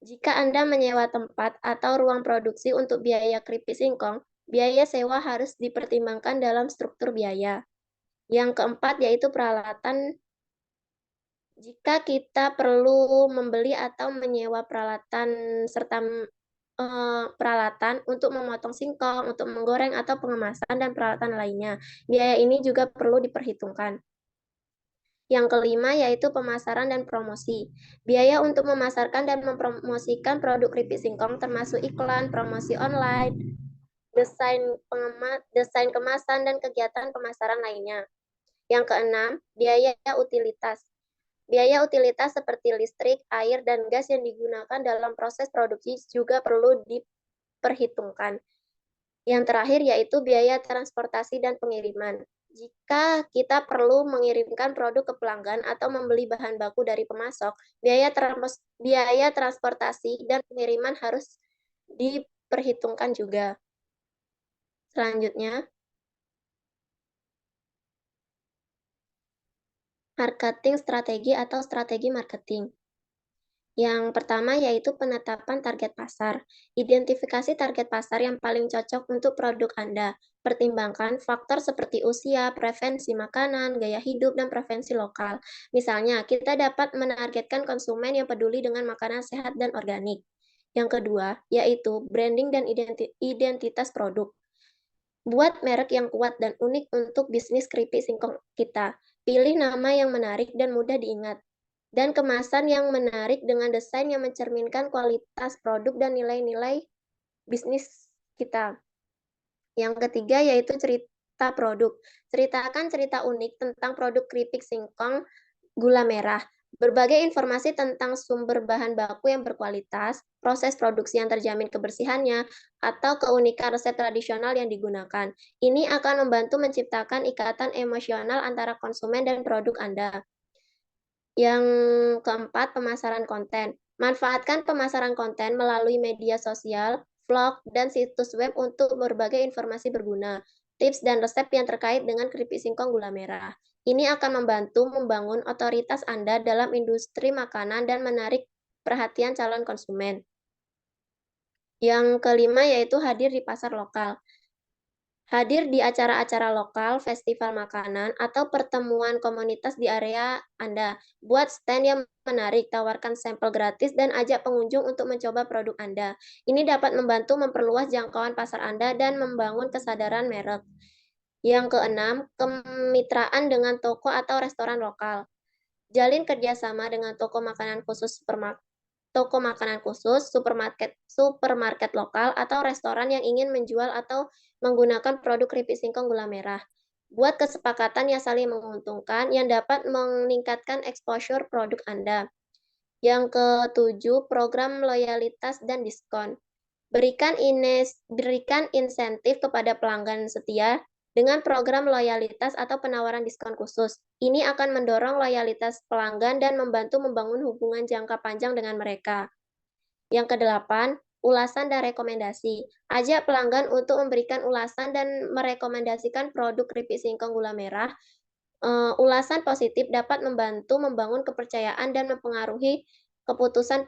Jika Anda menyewa tempat atau ruang produksi untuk biaya keripik singkong, biaya sewa harus dipertimbangkan dalam struktur biaya. Yang keempat yaitu peralatan. Jika kita perlu membeli atau menyewa peralatan serta peralatan untuk memotong singkong, untuk menggoreng atau pengemasan dan peralatan lainnya, biaya ini juga perlu diperhitungkan. Yang kelima yaitu pemasaran dan promosi. Biaya untuk memasarkan dan mempromosikan produk keripik singkong termasuk iklan, promosi online, desain kemasan, dan kegiatan pemasaran lainnya. Yang keenam, biaya utilitas. Biaya utilitas seperti listrik, air, dan gas yang digunakan dalam proses produksi juga perlu diperhitungkan. Yang terakhir yaitu biaya transportasi dan pengiriman. Jika kita perlu mengirimkan produk ke pelanggan atau membeli bahan baku dari pemasok, biaya transportasi dan pengiriman harus diperhitungkan juga. Selanjutnya, marketing strategi atau strategi marketing. Yang pertama yaitu penetapan target pasar. Identifikasi target pasar yang paling cocok untuk produk Anda. Pertimbangkan faktor seperti usia, preferensi makanan, gaya hidup, dan preferensi lokal. Misalnya, kita dapat menargetkan konsumen yang peduli dengan makanan sehat dan organik. Yang kedua, yaitu branding dan identitas produk. Buat merek yang kuat dan unik untuk bisnis keripik singkong kita. Pilih nama yang menarik dan mudah diingat, dan kemasan yang menarik dengan desain yang mencerminkan kualitas produk dan nilai-nilai bisnis kita. Yang ketiga yaitu cerita produk. Ceritakan cerita unik tentang produk keripik singkong gula merah. Berbagai informasi tentang sumber bahan baku yang berkualitas, proses produksi yang terjamin kebersihannya, atau keunikan resep tradisional yang digunakan. Ini akan membantu menciptakan ikatan emosional antara konsumen dan produk Anda. Yang keempat, pemasaran konten. Manfaatkan pemasaran konten melalui media sosial, vlog, dan situs web untuk berbagai informasi berguna, tips dan resep yang terkait dengan keripik singkong gula merah. Ini akan membantu membangun otoritas Anda dalam industri makanan dan menarik perhatian calon konsumen. Yang kelima yaitu hadir di pasar lokal. Hadir di acara-acara lokal, festival makanan, atau pertemuan komunitas di area Anda. Buat stand yang menarik, tawarkan sampel gratis, dan ajak pengunjung untuk mencoba produk Anda. Ini dapat membantu memperluas jangkauan pasar Anda dan membangun kesadaran merek. Yang keenam, kemitraan dengan toko atau restoran lokal. Jalin kerjasama dengan toko makanan khusus, supermarket lokal, atau restoran yang ingin menjual atau menggunakan produk keripik singkong gula merah. Buat kesepakatan yang saling menguntungkan yang dapat meningkatkan exposure produk Anda. Yang ketujuh, program loyalitas dan diskon. Berikan insentif kepada pelanggan setia dengan program loyalitas atau penawaran diskon khusus. Ini akan mendorong loyalitas pelanggan dan membantu membangun hubungan jangka panjang dengan mereka. Yang kedelapan, ulasan dan rekomendasi. Ajak pelanggan untuk memberikan ulasan dan merekomendasikan produk keripik singkong gula merah. Ulasan positif dapat membantu membangun kepercayaan dan mempengaruhi keputusan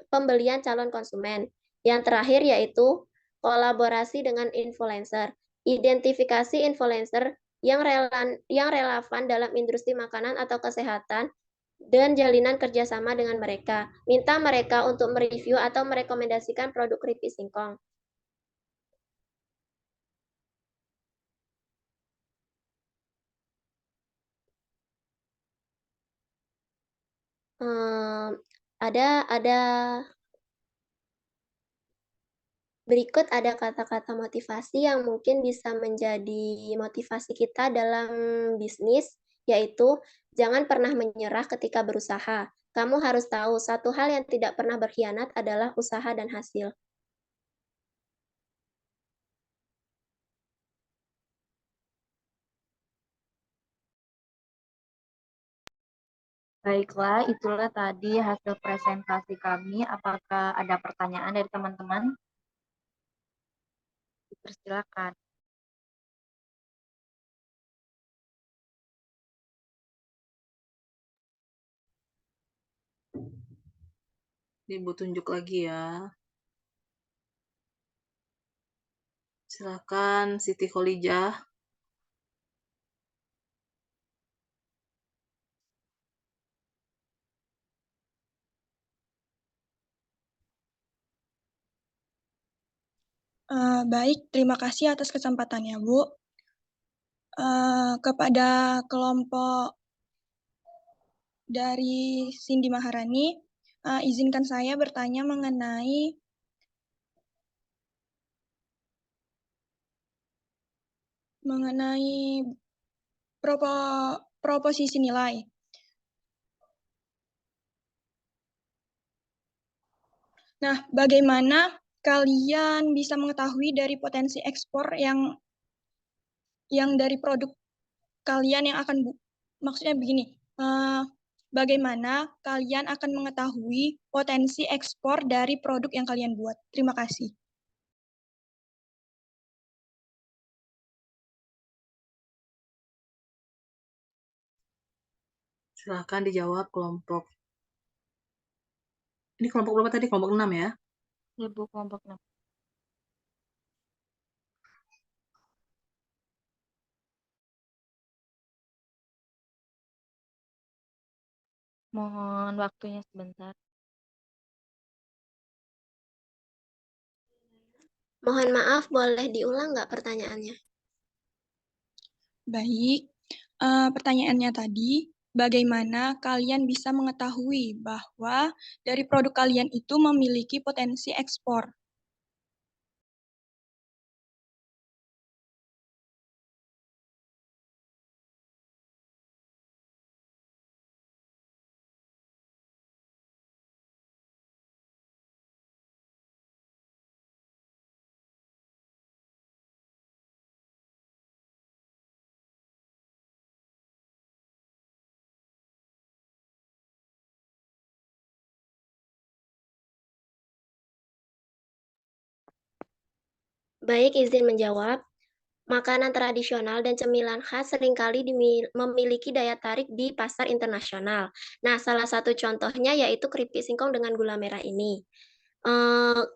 pembelian calon konsumen. Yang terakhir yaitu kolaborasi dengan influencer. Identifikasi influencer yang relevan dalam industri makanan atau kesehatan dan jalinan kerjasama dengan mereka. Minta mereka untuk mereview atau merekomendasikan produk keripik singkong. Ada berikut ada kata-kata motivasi yang mungkin bisa menjadi motivasi kita dalam bisnis, yaitu jangan pernah menyerah ketika berusaha. Kamu harus tahu satu hal yang tidak pernah berkhianat adalah usaha dan hasil. Baiklah, itulah tadi hasil presentasi kami. Apakah ada pertanyaan dari teman-teman? Persilakan. Ibu tunjuk lagi ya. Silakan Siti Kholijah. Baik, terima kasih atas kesempatannya, Bu. Kepada kelompok dari Cindy Maharani, izinkan saya bertanya mengenai proposisi nilai. Nah, bagaimana kalian bisa mengetahui dari potensi ekspor yang dari produk kalian yang akan, maksudnya begini, bagaimana kalian akan mengetahui potensi ekspor dari produk yang kalian buat? Terima kasih. Silakan dijawab kelompok. Ini kelompok berapa tadi? Kelompok 6 ya? Ibu kelompok 6. Mohon waktunya sebentar. Mohon maaf, boleh diulang nggak pertanyaannya? Baik, pertanyaannya tadi, bagaimana kalian bisa mengetahui bahwa dari produk kalian itu memiliki potensi ekspor? Baik, izin menjawab. Makanan tradisional dan cemilan khas seringkali memiliki daya tarik di pasar internasional. Nah, salah satu contohnya yaitu keripik singkong dengan gula merah ini.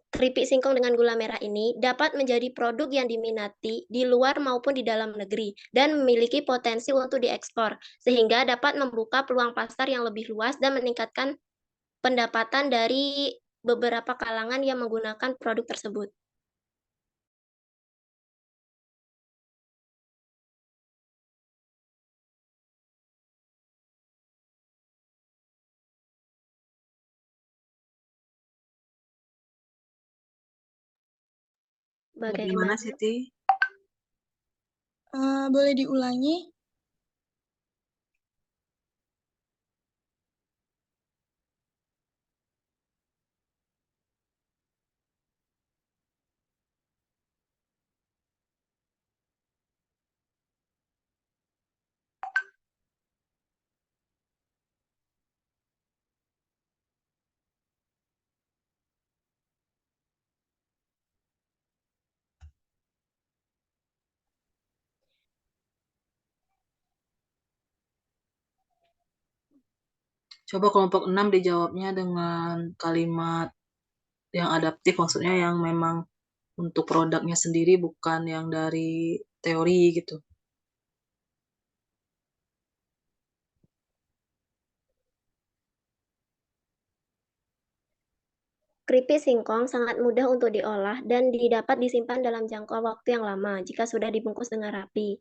Keripik singkong dengan gula merah ini dapat menjadi produk yang diminati di luar maupun di dalam negeri dan memiliki potensi untuk diekspor, sehingga dapat membuka peluang pasar yang lebih luas dan meningkatkan pendapatan dari beberapa kalangan yang menggunakan produk tersebut. Bagaimana Siti? Boleh diulangi? Coba kelompok 6 dijawabnya dengan kalimat yang adaptif maksudnya yang memang untuk produknya sendiri bukan yang dari teori gitu. Keripik singkong sangat mudah untuk diolah dan dapat disimpan dalam jangka waktu yang lama jika sudah dibungkus dengan rapi.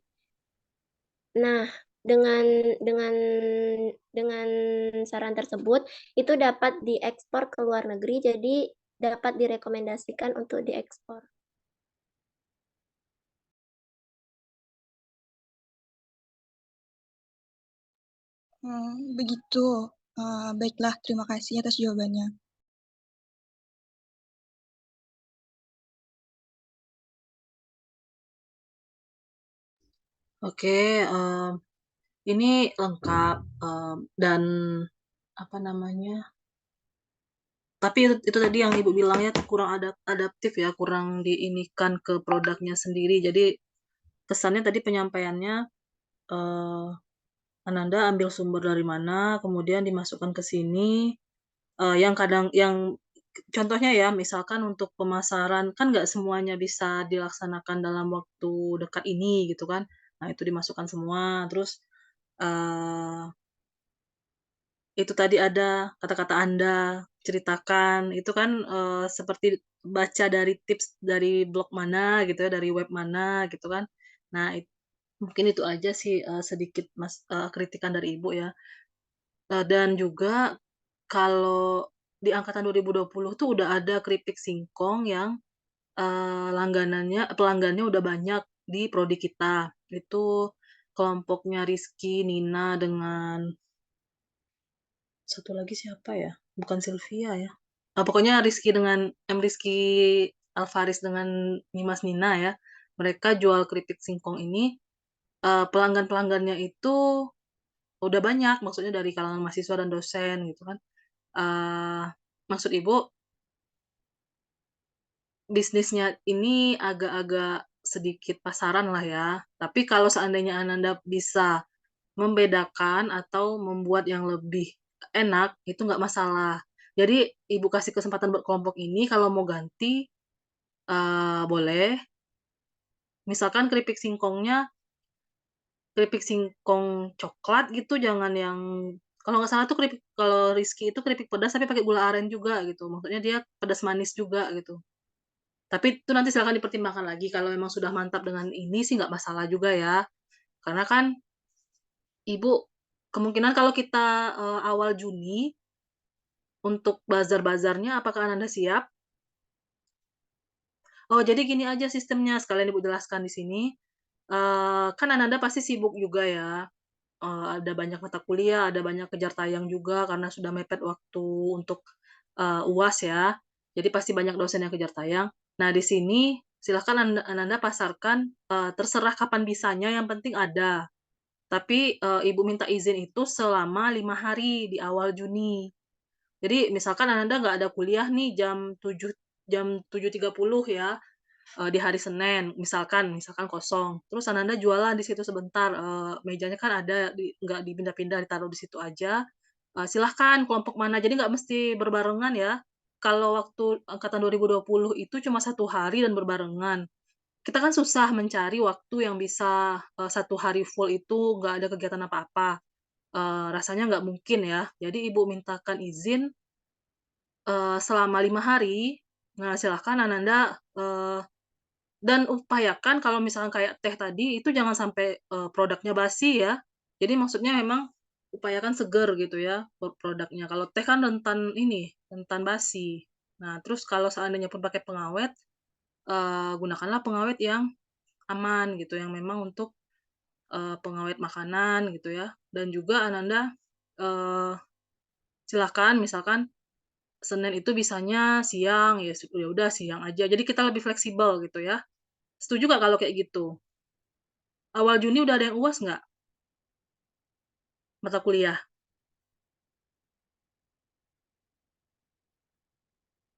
Nah, dengan dengan dengan saran tersebut itu dapat diekspor ke luar negeri, jadi dapat direkomendasikan untuk diekspor. Begitu. Baiklah, terima kasih atas jawabannya. Oke, ini lengkap dan apa namanya? Tapi itu tadi yang Ibu bilangnya kurang adaptif ya, kurang diinikan ke produknya sendiri. Jadi kesannya tadi penyampaiannya Ananda ambil sumber dari mana, kemudian dimasukkan ke sini. Yang kadang yang contohnya ya, misalkan untuk pemasaran kan nggak semuanya bisa dilaksanakan dalam waktu dekat ini gitu kan. Nah itu dimasukkan semua. Terus itu tadi ada kata-kata Anda ceritakan, itu kan seperti baca dari tips dari blog mana gitu ya, dari web mana gitu kan. Nah, mungkin itu aja sih sedikit kritikan dari Ibu ya. Dan juga kalau di angkatan 2020 tuh udah ada keripik singkong yang pelanggannya udah banyak di prodi kita. Itu kelompoknya Rizky, Nina, dengan satu lagi siapa ya? Bukan Sylvia ya. Pokoknya Rizky Alfaris dengan Nimas Nina ya. Mereka jual keripik singkong ini, pelanggan-pelanggannya itu udah banyak, maksudnya dari kalangan mahasiswa dan dosen gitu kan. Maksud Ibu, bisnisnya ini agak-agak sedikit pasaran lah ya. Tapi kalau seandainya Ananda bisa membedakan atau membuat yang lebih enak, itu nggak masalah. Jadi Ibu kasih kesempatan buat kelompok ini kalau mau ganti, boleh. Misalkan keripik singkong coklat gitu, jangan yang kalau nggak salah tuh kalau Rizky itu keripik pedas tapi pakai gula aren juga gitu, maksudnya dia pedas manis juga gitu. Tapi itu nanti silakan dipertimbangkan lagi, kalau memang sudah mantap dengan ini sih nggak masalah juga ya. Karena kan Ibu kemungkinan kalau kita, awal Juni untuk bazar-bazarnya apakah Anda siap? Oh, jadi gini aja sistemnya, sekalian Ibu jelaskan di sini. Kan Ananda pasti sibuk juga ya, ada banyak mata kuliah, ada banyak kejar tayang juga karena sudah mepet waktu untuk, UAS ya. Jadi pasti banyak dosen yang kejar tayang. Nah, di sini silahkan Ananda pasarkan, terserah kapan bisanya, yang penting ada. Tapi, Ibu minta izin itu selama 5 hari di awal Juni. Jadi misalkan Ananda nggak ada kuliah nih jam 7.30 ya, di hari Senin, misalkan kosong, terus Ananda jualan di situ sebentar, mejanya kan ada nggak dipindah-pindah, ditaruh di situ aja, silahkan kelompok mana, jadi nggak mesti berbarengan ya. Kalau waktu angkatan 2020 itu cuma 1 hari dan berbarengan. Kita kan susah mencari waktu yang bisa, 1 hari full itu nggak ada kegiatan apa-apa, rasanya nggak mungkin ya. Jadi Ibu mintakan izin, selama 5 hari, nah silahkan Ananda, dan upayakan kalau misalkan kayak teh tadi, itu jangan sampai, produknya basi ya. Jadi maksudnya memang upayakan seger gitu ya, produknya. Kalau teh kan rentan basi. Nah, terus kalau seandainya pun pakai pengawet, gunakanlah pengawet yang aman gitu, yang memang untuk, pengawet makanan gitu ya. Dan juga Ananda, eee, silakan misalkan Senin itu bisanya siang, ya udah siang aja. Jadi kita lebih fleksibel gitu ya. Setuju nggak kalau kayak gitu? Awal Juni udah ada yang UAS nggak, mata kuliah?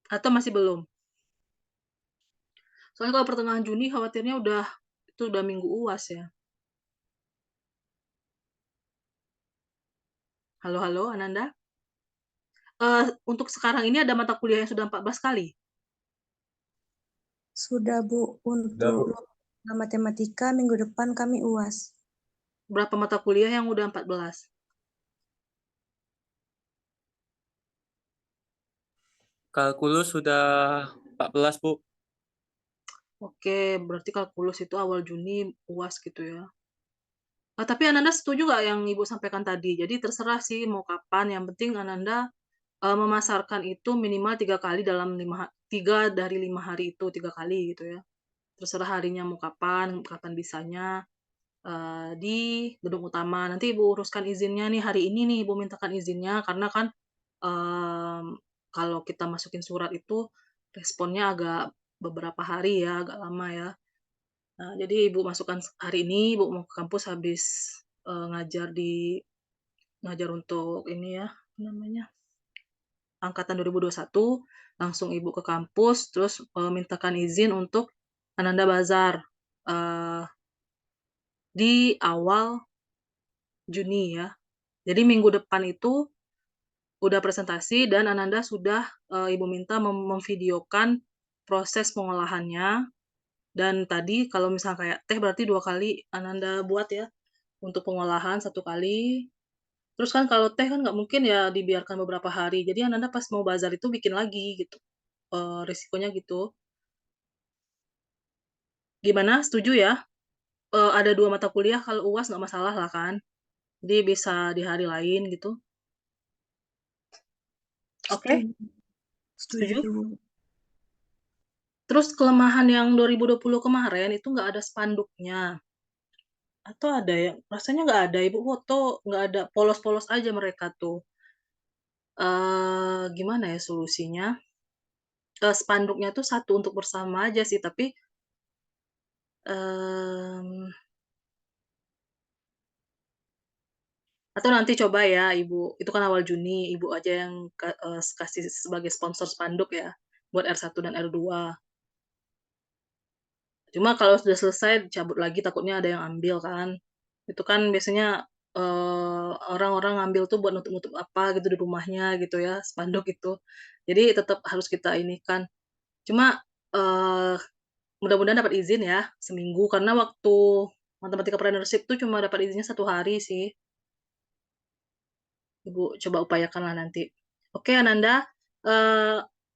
Atau masih belum? Soalnya kalau pertengahan Juni khawatirnya itu udah minggu UAS ya. Halo halo, Ananda? Untuk sekarang ini ada mata kuliah yang sudah 14 kali? Sudah, Bu. Sudah, Bu. Untuk matematika minggu depan kami UAS. Berapa mata kuliah yang udah 14? Kalkulus sudah 14, Bu. Oke, berarti kalkulus itu awal Juni UAS gitu ya. Tapi Ananda setuju nggak yang Ibu sampaikan tadi? Jadi terserah sih mau kapan, yang penting Ananda memasarkan itu minimal 3 kali dalam 3 dari 5 hari itu 3 kali gitu ya. Terserah harinya mau kapan bisanya di gedung utama. Nanti Ibu uruskan izinnya nih hari ini nih Ibu mintakan izinnya karena kan kalau kita masukin surat itu responnya agak beberapa hari ya, agak lama ya. Nah, jadi Ibu masukkan hari ini, Ibu mau ke kampus habis ngajar untuk ini ya, namanya angkatan 2021, langsung Ibu ke kampus, terus mintakan izin untuk Ananda Bazar di awal Juni ya. Jadi minggu depan itu udah presentasi dan Ananda sudah Ibu minta memvideokan proses pengolahannya. Dan tadi kalau misalnya kayak teh berarti 2 kali Ananda buat ya untuk pengolahan 1 kali. Terus kan kalau teh kan nggak mungkin ya dibiarkan beberapa hari. Jadi Ananda pas mau bazar itu bikin lagi gitu. Risikonya gitu. Gimana? Setuju ya? Ada 2 mata kuliah kalau UAS nggak masalah lah kan. Jadi bisa di hari lain gitu. Oke? Setuju? Terus kelemahan yang 2020 kemarin itu nggak ada spanduknya. Atau ada ya? Rasanya nggak ada. Ibu foto nggak ada, polos-polos aja mereka tuh. Gimana ya solusinya? Spanduknya tuh satu untuk bersama aja sih, tapi atau nanti coba ya Ibu, itu kan awal Juni, Ibu aja yang kasih sebagai sponsor spanduk ya, buat R1 dan R2. Cuma kalau sudah selesai cabut lagi takutnya ada yang ambil kan. Itu kan biasanya orang-orang ngambil tuh buat nutup-nutup apa gitu di rumahnya gitu ya, spanduk itu. Jadi tetap harus kita ini kan. Cuma mudah-mudahan dapat izin ya seminggu karena waktu matematika apprenticeship tuh cuma dapat izinnya 1 hari sih. Ibu coba upayakanlah nanti. Oke Ananda,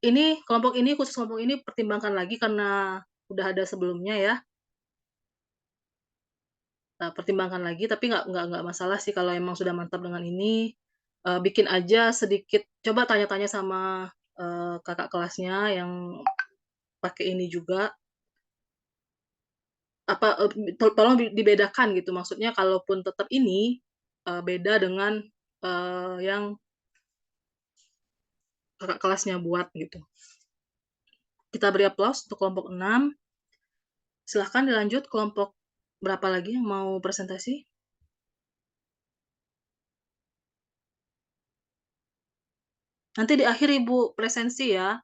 ini khusus kelompok ini pertimbangkan lagi karena udah ada sebelumnya ya. Pertimbangkan lagi tapi nggak masalah sih kalau emang sudah mantap dengan ini, bikin aja sedikit coba tanya-tanya sama, kakak kelasnya yang pakai ini juga. Tolong dibedakan gitu, maksudnya kalaupun tetap ini, beda dengan, yang kakak kelasnya buat gitu. Kita beri aplaus untuk kelompok 6. Silahkan dilanjut kelompok berapa lagi yang mau presentasi? Nanti di akhir Ibu presensi ya.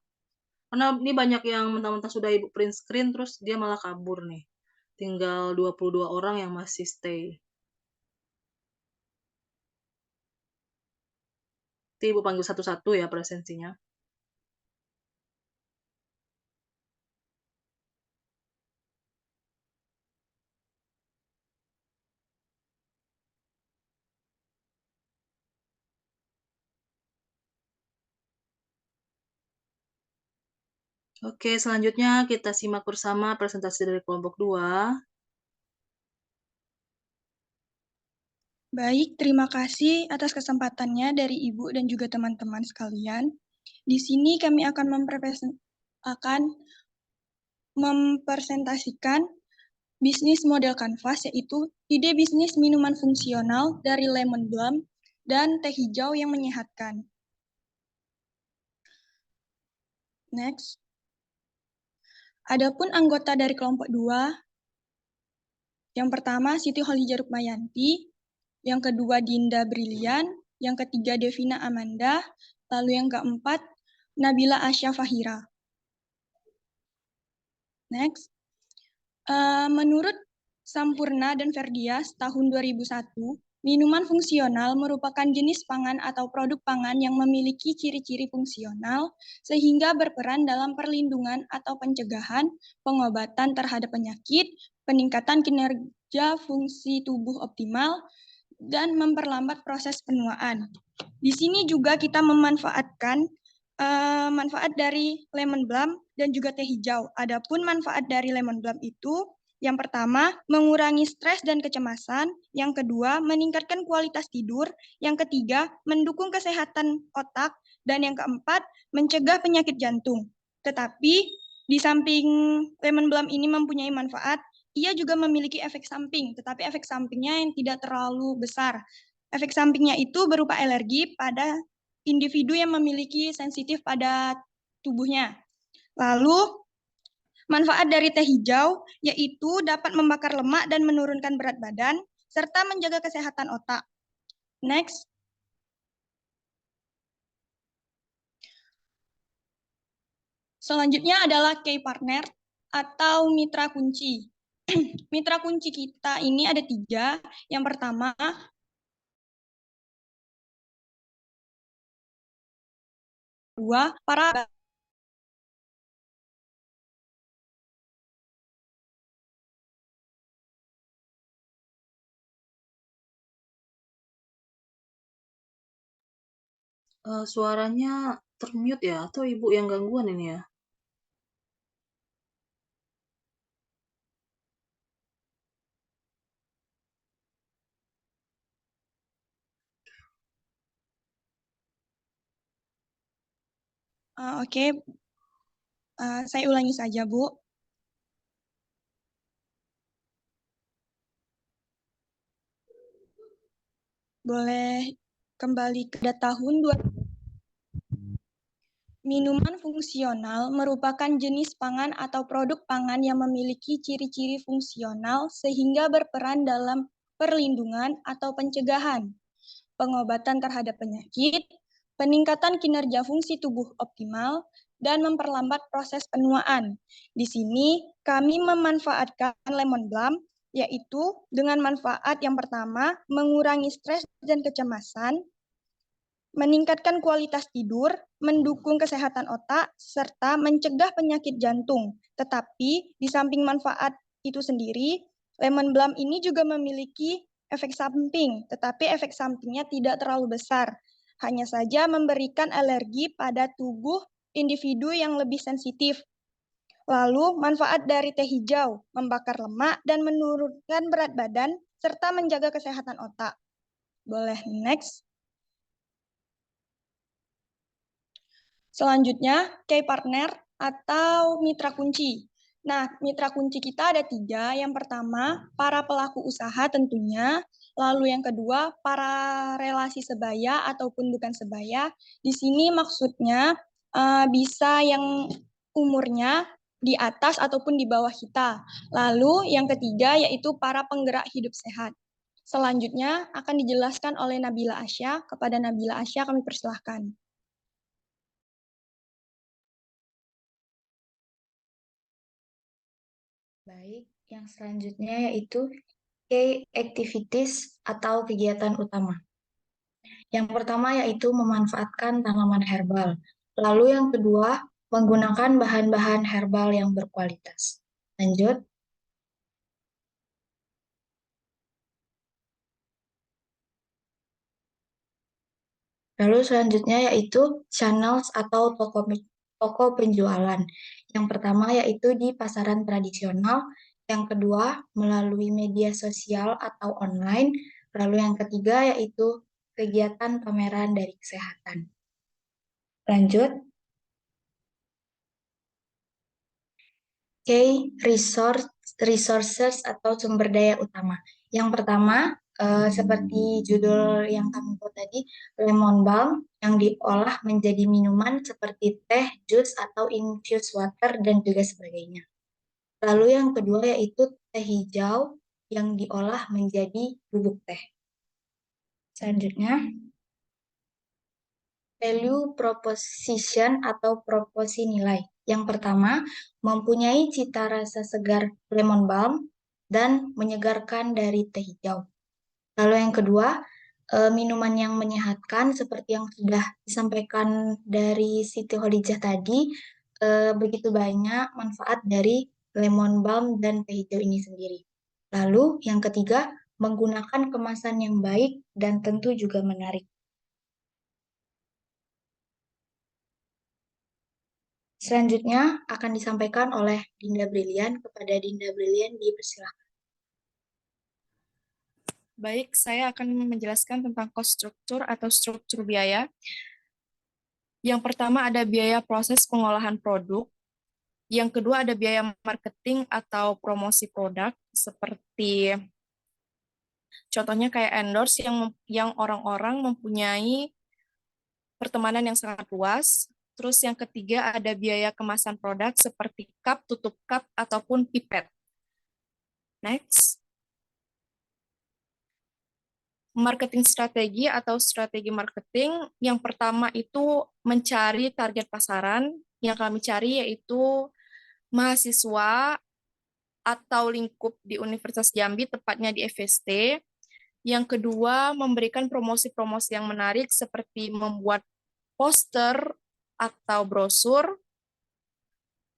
Karena ini banyak yang mentang-mentang sudah Ibu print screen terus dia malah kabur nih. Tinggal 22 orang yang masih stay. Nanti Ibu panggil satu-satu ya presensinya. Oke, selanjutnya kita simak bersama presentasi dari kelompok 2. Baik, terima kasih atas kesempatannya dari Ibu dan juga teman-teman sekalian. Di sini kami akan mempresentasikan bisnis model kanvas, yaitu ide bisnis minuman fungsional dari lemon balm dan teh hijau yang menyehatkan. Next. Adapun anggota dari kelompok 2, yang pertama Siti Holijaruk Mayanti, yang kedua Dinda Brilian, yang ketiga Devina Amanda, lalu yang keempat Nabila Asya Fahira. Next. Menurut Sampurna dan Ferdias tahun 2001, Minuman fungsional merupakan jenis pangan atau produk pangan yang memiliki ciri-ciri fungsional sehingga berperan dalam perlindungan atau pencegahan, pengobatan terhadap penyakit, peningkatan kinerja fungsi tubuh optimal, dan memperlambat proses penuaan. Di sini juga kita memanfaatkan manfaat dari lemon balm dan juga teh hijau. Adapun manfaat dari lemon balm itu yang pertama, mengurangi stres dan kecemasan. Yang kedua, meningkatkan kualitas tidur. Yang ketiga, mendukung kesehatan otak. Dan yang keempat, mencegah penyakit jantung. Tetapi, di samping lemon balm ini mempunyai manfaat, ia juga memiliki efek samping, tetapi efek sampingnya yang tidak terlalu besar. Efek sampingnya itu berupa alergi pada individu yang memiliki sensitif pada tubuhnya. Lalu, manfaat dari teh hijau yaitu dapat membakar lemak dan menurunkan berat badan, serta menjaga kesehatan otak. Next. Selanjutnya adalah key partner atau mitra kunci. Mitra kunci kita ini ada 3. Yang pertama, para Suaranya termute ya, atau Ibu yang gangguan ini ya? Oke. Saya ulangi saja, Bu. Boleh kembali ke tahun 2000. Minuman fungsional merupakan jenis pangan atau produk pangan yang memiliki ciri-ciri fungsional sehingga berperan dalam perlindungan atau pencegahan, pengobatan terhadap penyakit, peningkatan kinerja fungsi tubuh optimal, dan memperlambat proses penuaan. Di sini kami memanfaatkan lemon balm, yaitu dengan manfaat yang pertama, mengurangi stres dan kecemasan, meningkatkan kualitas tidur, mendukung kesehatan otak, serta mencegah penyakit jantung. Tetapi di samping manfaat itu sendiri, lemon balm ini juga memiliki efek samping, tetapi efek sampingnya tidak terlalu besar. Hanya saja memberikan alergi pada tubuh individu yang lebih sensitif. Lalu, manfaat dari teh hijau, membakar lemak dan menurunkan berat badan, serta menjaga kesehatan otak. Boleh next. Selanjutnya, key partner atau mitra kunci. Nah, mitra kunci kita ada 3. Yang pertama, para pelaku usaha tentunya. Lalu yang kedua, para relasi sebaya ataupun bukan sebaya. Di sini maksudnya bisa yang umurnya di atas ataupun di bawah kita. Lalu yang ketiga yaitu para penggerak hidup sehat. Selanjutnya akan dijelaskan oleh Nabila Asya. Kepada Nabila Asya kami persilahkan. Baik, yang selanjutnya yaitu key activities atau kegiatan utama. Yang pertama yaitu memanfaatkan tanaman herbal. Lalu yang kedua, menggunakan bahan-bahan herbal yang berkualitas. Lanjut. Lalu selanjutnya yaitu channels atau toko penjualan. Yang pertama yaitu di pasaran tradisional, yang kedua melalui media sosial atau online, lalu yang ketiga yaitu kegiatan pameran dari kesehatan. Lanjut. Key resources atau sumber daya utama. Yang pertama, seperti judul yang kami buat tadi, lemon balm yang diolah menjadi minuman seperti teh, jus, atau infused water, dan juga sebagainya. Lalu yang kedua yaitu teh hijau yang diolah menjadi bubuk teh. Selanjutnya, value proposition atau proposi nilai. Yang pertama, mempunyai cita rasa segar lemon balm dan menyegarkan dari teh hijau. Lalu yang kedua, minuman yang menyehatkan seperti yang sudah disampaikan dari Siti Khadijah tadi, begitu banyak manfaat dari lemon balm dan teh hijau ini sendiri. Lalu yang ketiga, menggunakan kemasan yang baik dan tentu juga menarik. Selanjutnya akan disampaikan oleh Dinda Brilian. Kepada Dinda Brilian dipersilakan. Baik, saya akan menjelaskan tentang cost structure atau struktur biaya. Yang pertama ada biaya proses pengolahan produk. Yang kedua ada biaya marketing atau promosi produk, seperti contohnya kayak endorse yang orang-orang mempunyai pertemanan yang sangat luas. Terus yang ketiga ada biaya kemasan produk seperti cup, tutup cup, ataupun pipet. Next. Marketing strategi atau strategi marketing. Yang pertama itu mencari target pasaran. Yang kami cari yaitu mahasiswa atau lingkup di Universitas Jambi, tepatnya di FST. Yang kedua, memberikan promosi-promosi yang menarik seperti membuat poster atau brosur.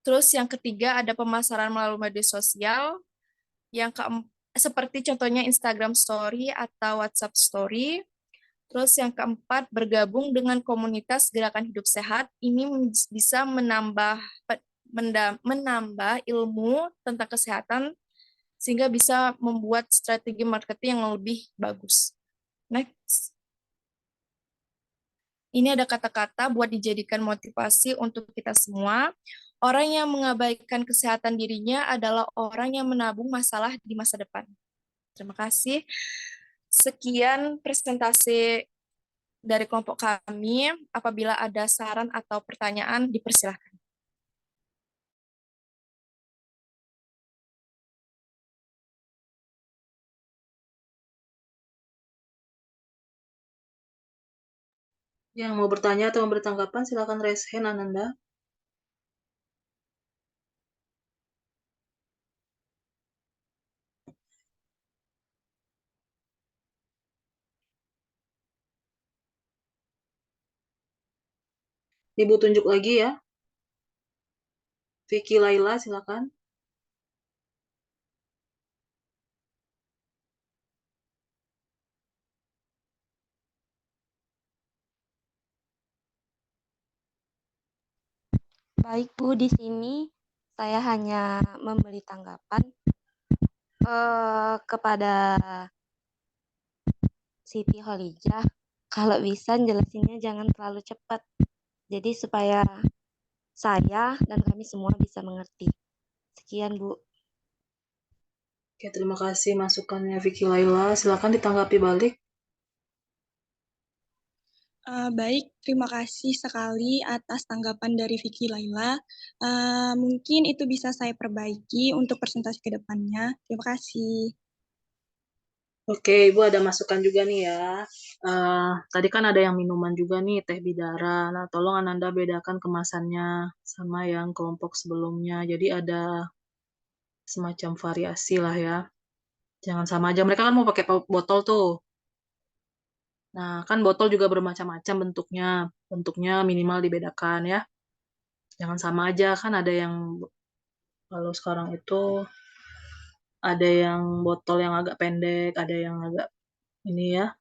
Terus yang ketiga ada pemasaran melalui media sosial. Yang keempat, seperti contohnya Instagram Story atau WhatsApp Story. Terus yang keempat, bergabung dengan komunitas gerakan hidup sehat. Ini bisa menambah ilmu tentang kesehatan sehingga bisa membuat strategi marketing yang lebih bagus. Next. Ini ada kata-kata buat dijadikan motivasi untuk kita semua. Orang yang mengabaikan kesehatan dirinya adalah orang yang menabung masalah di masa depan. Terima kasih. Sekian presentasi dari kelompok kami. Apabila ada saran atau pertanyaan, dipersilahkan. Yang mau bertanya atau memberi tanggapan, silakan raise hand, Ananda. Ibu tunjuk lagi ya. Vicky Laila, silakan. Baik Bu, di sini saya hanya memberi tanggapan kepada Siti Khadijah. Kalau bisa jelasinnya jangan terlalu cepat. Jadi supaya saya dan kami semua bisa mengerti. Sekian Bu. Oke, terima kasih masukannya Vicky Laila. Silakan ditanggapi balik. Baik, terima kasih sekali atas tanggapan dari Vicky Laila. Mungkin itu bisa saya perbaiki untuk presentasi ke depannya. Terima kasih. Oke, Ibu ada masukan juga nih ya. Tadi kan ada yang minuman juga nih, teh bidara. Nah, tolong Ananda bedakan kemasannya sama yang kelompok sebelumnya. Jadi ada semacam variasi lah ya. Jangan sama aja. Mereka kan mau pakai botol tuh. Nah, kan botol juga bermacam-macam bentuknya. Bentuknya minimal dibedakan ya. Jangan sama aja. Kan ada yang, kalau sekarang itu, ada yang botol yang agak pendek, ada yang agak ini ya,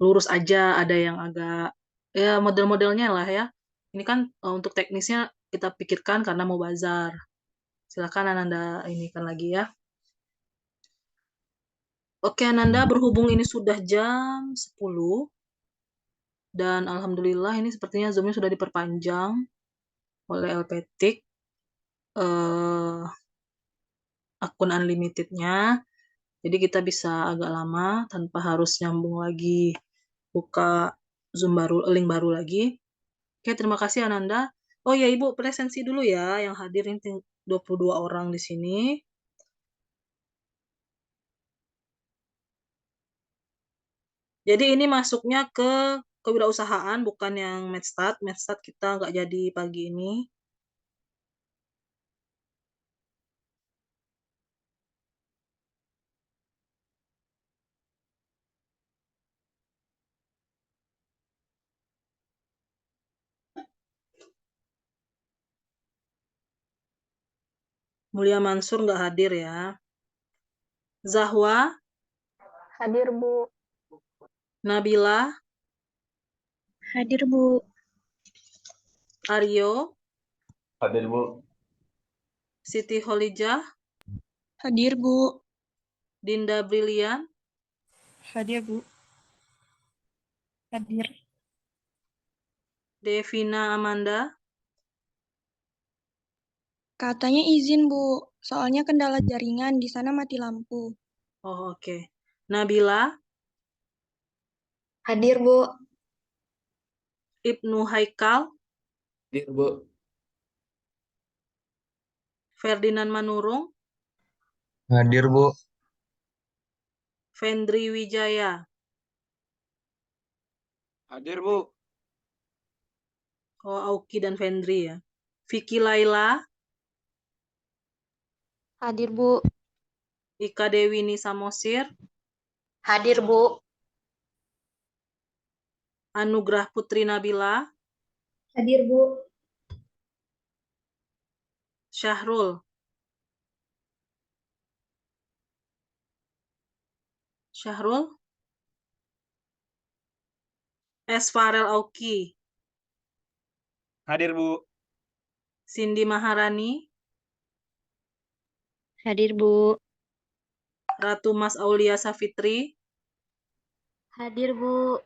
lurus aja, ada yang agak, ya model-modelnya lah ya. Ini kan untuk teknisnya kita pikirkan karena mau bazar. Silakan Ananda ini kan lagi ya. Oke Ananda, berhubung ini sudah jam 10, dan alhamdulillah ini sepertinya Zoom-nya sudah diperpanjang oleh LPTIK, akun unlimitednya. Jadi kita bisa agak lama tanpa harus nyambung lagi, buka Zoom baru, link baru lagi. Oke, terima kasih Ananda. Oh ya Ibu, presensi dulu ya yang hadir ini 22 orang di sini. Jadi ini masuknya ke kewirausahaan, bukan yang Medstat. Medstat kita nggak jadi pagi ini. Mulia Mansur nggak hadir ya. Zahwa, Hadir, Bu. Nabila, Hadir, Bu. Aryo, Hadir, Bu. Siti Kholijah, Hadir, Bu. Dinda Brilian, Hadir, Bu. Hadir. Devina Amanda, Katanya izin, Bu. Soalnya kendala jaringan, di sana mati lampu. oh oke. Nabila, Hadir, Bu. Ibnu Haikal, Hadir, Bu. Ferdinand Manurung, Hadir, Bu. Fendri Wijaya, Hadir, Bu. oh Auki dan Fendri ya. Vicky Laila, Hadir, Bu. Ika Dewi Nisamosir, Hadir, Bu. Anugrah Putri Nabila, Hadir, Bu. Syahrul, Esfarel Auki, Hadir, Bu. Cindy Maharani, Hadir, Bu. Ratu Mas Aulia Safitri, Hadir, Bu.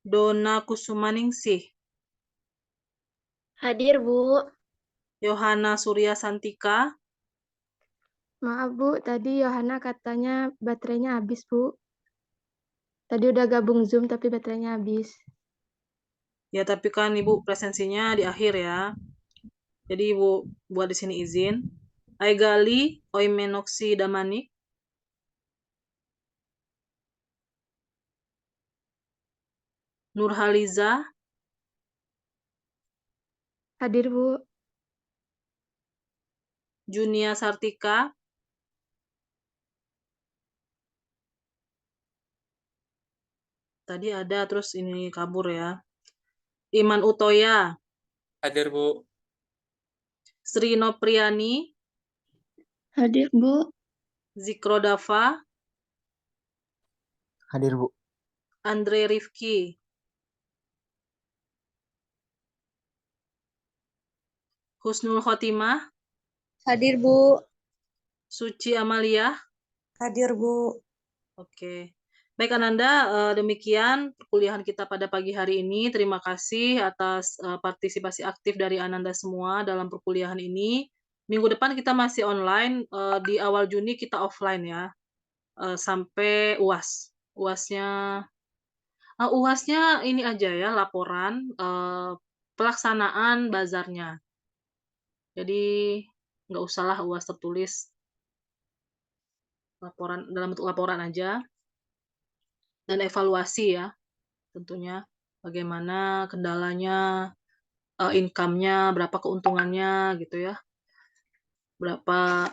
Dona Kusumaningsih, Hadir, Bu. Yohana Surya Santika, Maaf, Bu. Tadi Yohana katanya baterainya habis, Bu. Tadi udah gabung Zoom tapi baterainya habis. ya tapi kan Ibu presensinya di akhir ya. Jadi Ibu buat di sini izin. Aigali Oimenoksi Damanik, Nurhaliza, Hadir, Bu. Junia Sartika, tadi ada terus ini kabur ya. Iman Utoya, Hadir, Bu. Sri Nopriani, Hadir, Bu. Zikrodava, Hadir, Bu. Andre Rifki, Husnul Khotimah, Hadir, Bu. Suci Amalia. Hadir, Bu. Oke. Baik Ananda, demikian perkuliahan kita pada pagi hari ini. Terima kasih atas partisipasi aktif dari Ananda semua dalam perkuliahan ini. Minggu depan kita masih online, di awal Juni kita offline ya, sampai UAS. UASnya ini aja ya, laporan pelaksanaan bazarnya. Jadi nggak usahlah UAS tertulis, laporan dalam bentuk laporan aja. Dan evaluasi ya, tentunya bagaimana kendalanya, income-nya, berapa keuntungannya gitu ya, berapa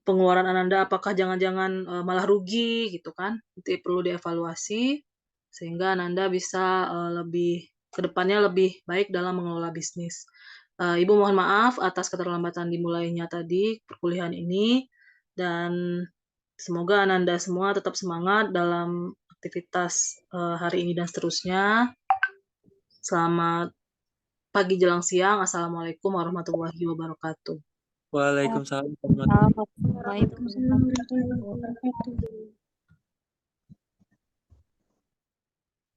pengeluaran Ananda, apakah jangan-jangan malah rugi gitu kan, nanti perlu dievaluasi sehingga Ananda bisa lebih kedepannya lebih baik dalam mengelola bisnis. Ibu mohon maaf atas keterlambatan dimulainya tadi perkuliahan ini, dan semoga Ananda semua tetap semangat dalam aktivitas hari ini dan seterusnya. Selamat pagi jelang siang. Assalamualaikum warahmatullahi wabarakatuh. Waalaikumsalam warahmatullahi wabarakatuh. Waalaikumsalam warahmatullahi wabarakatuh.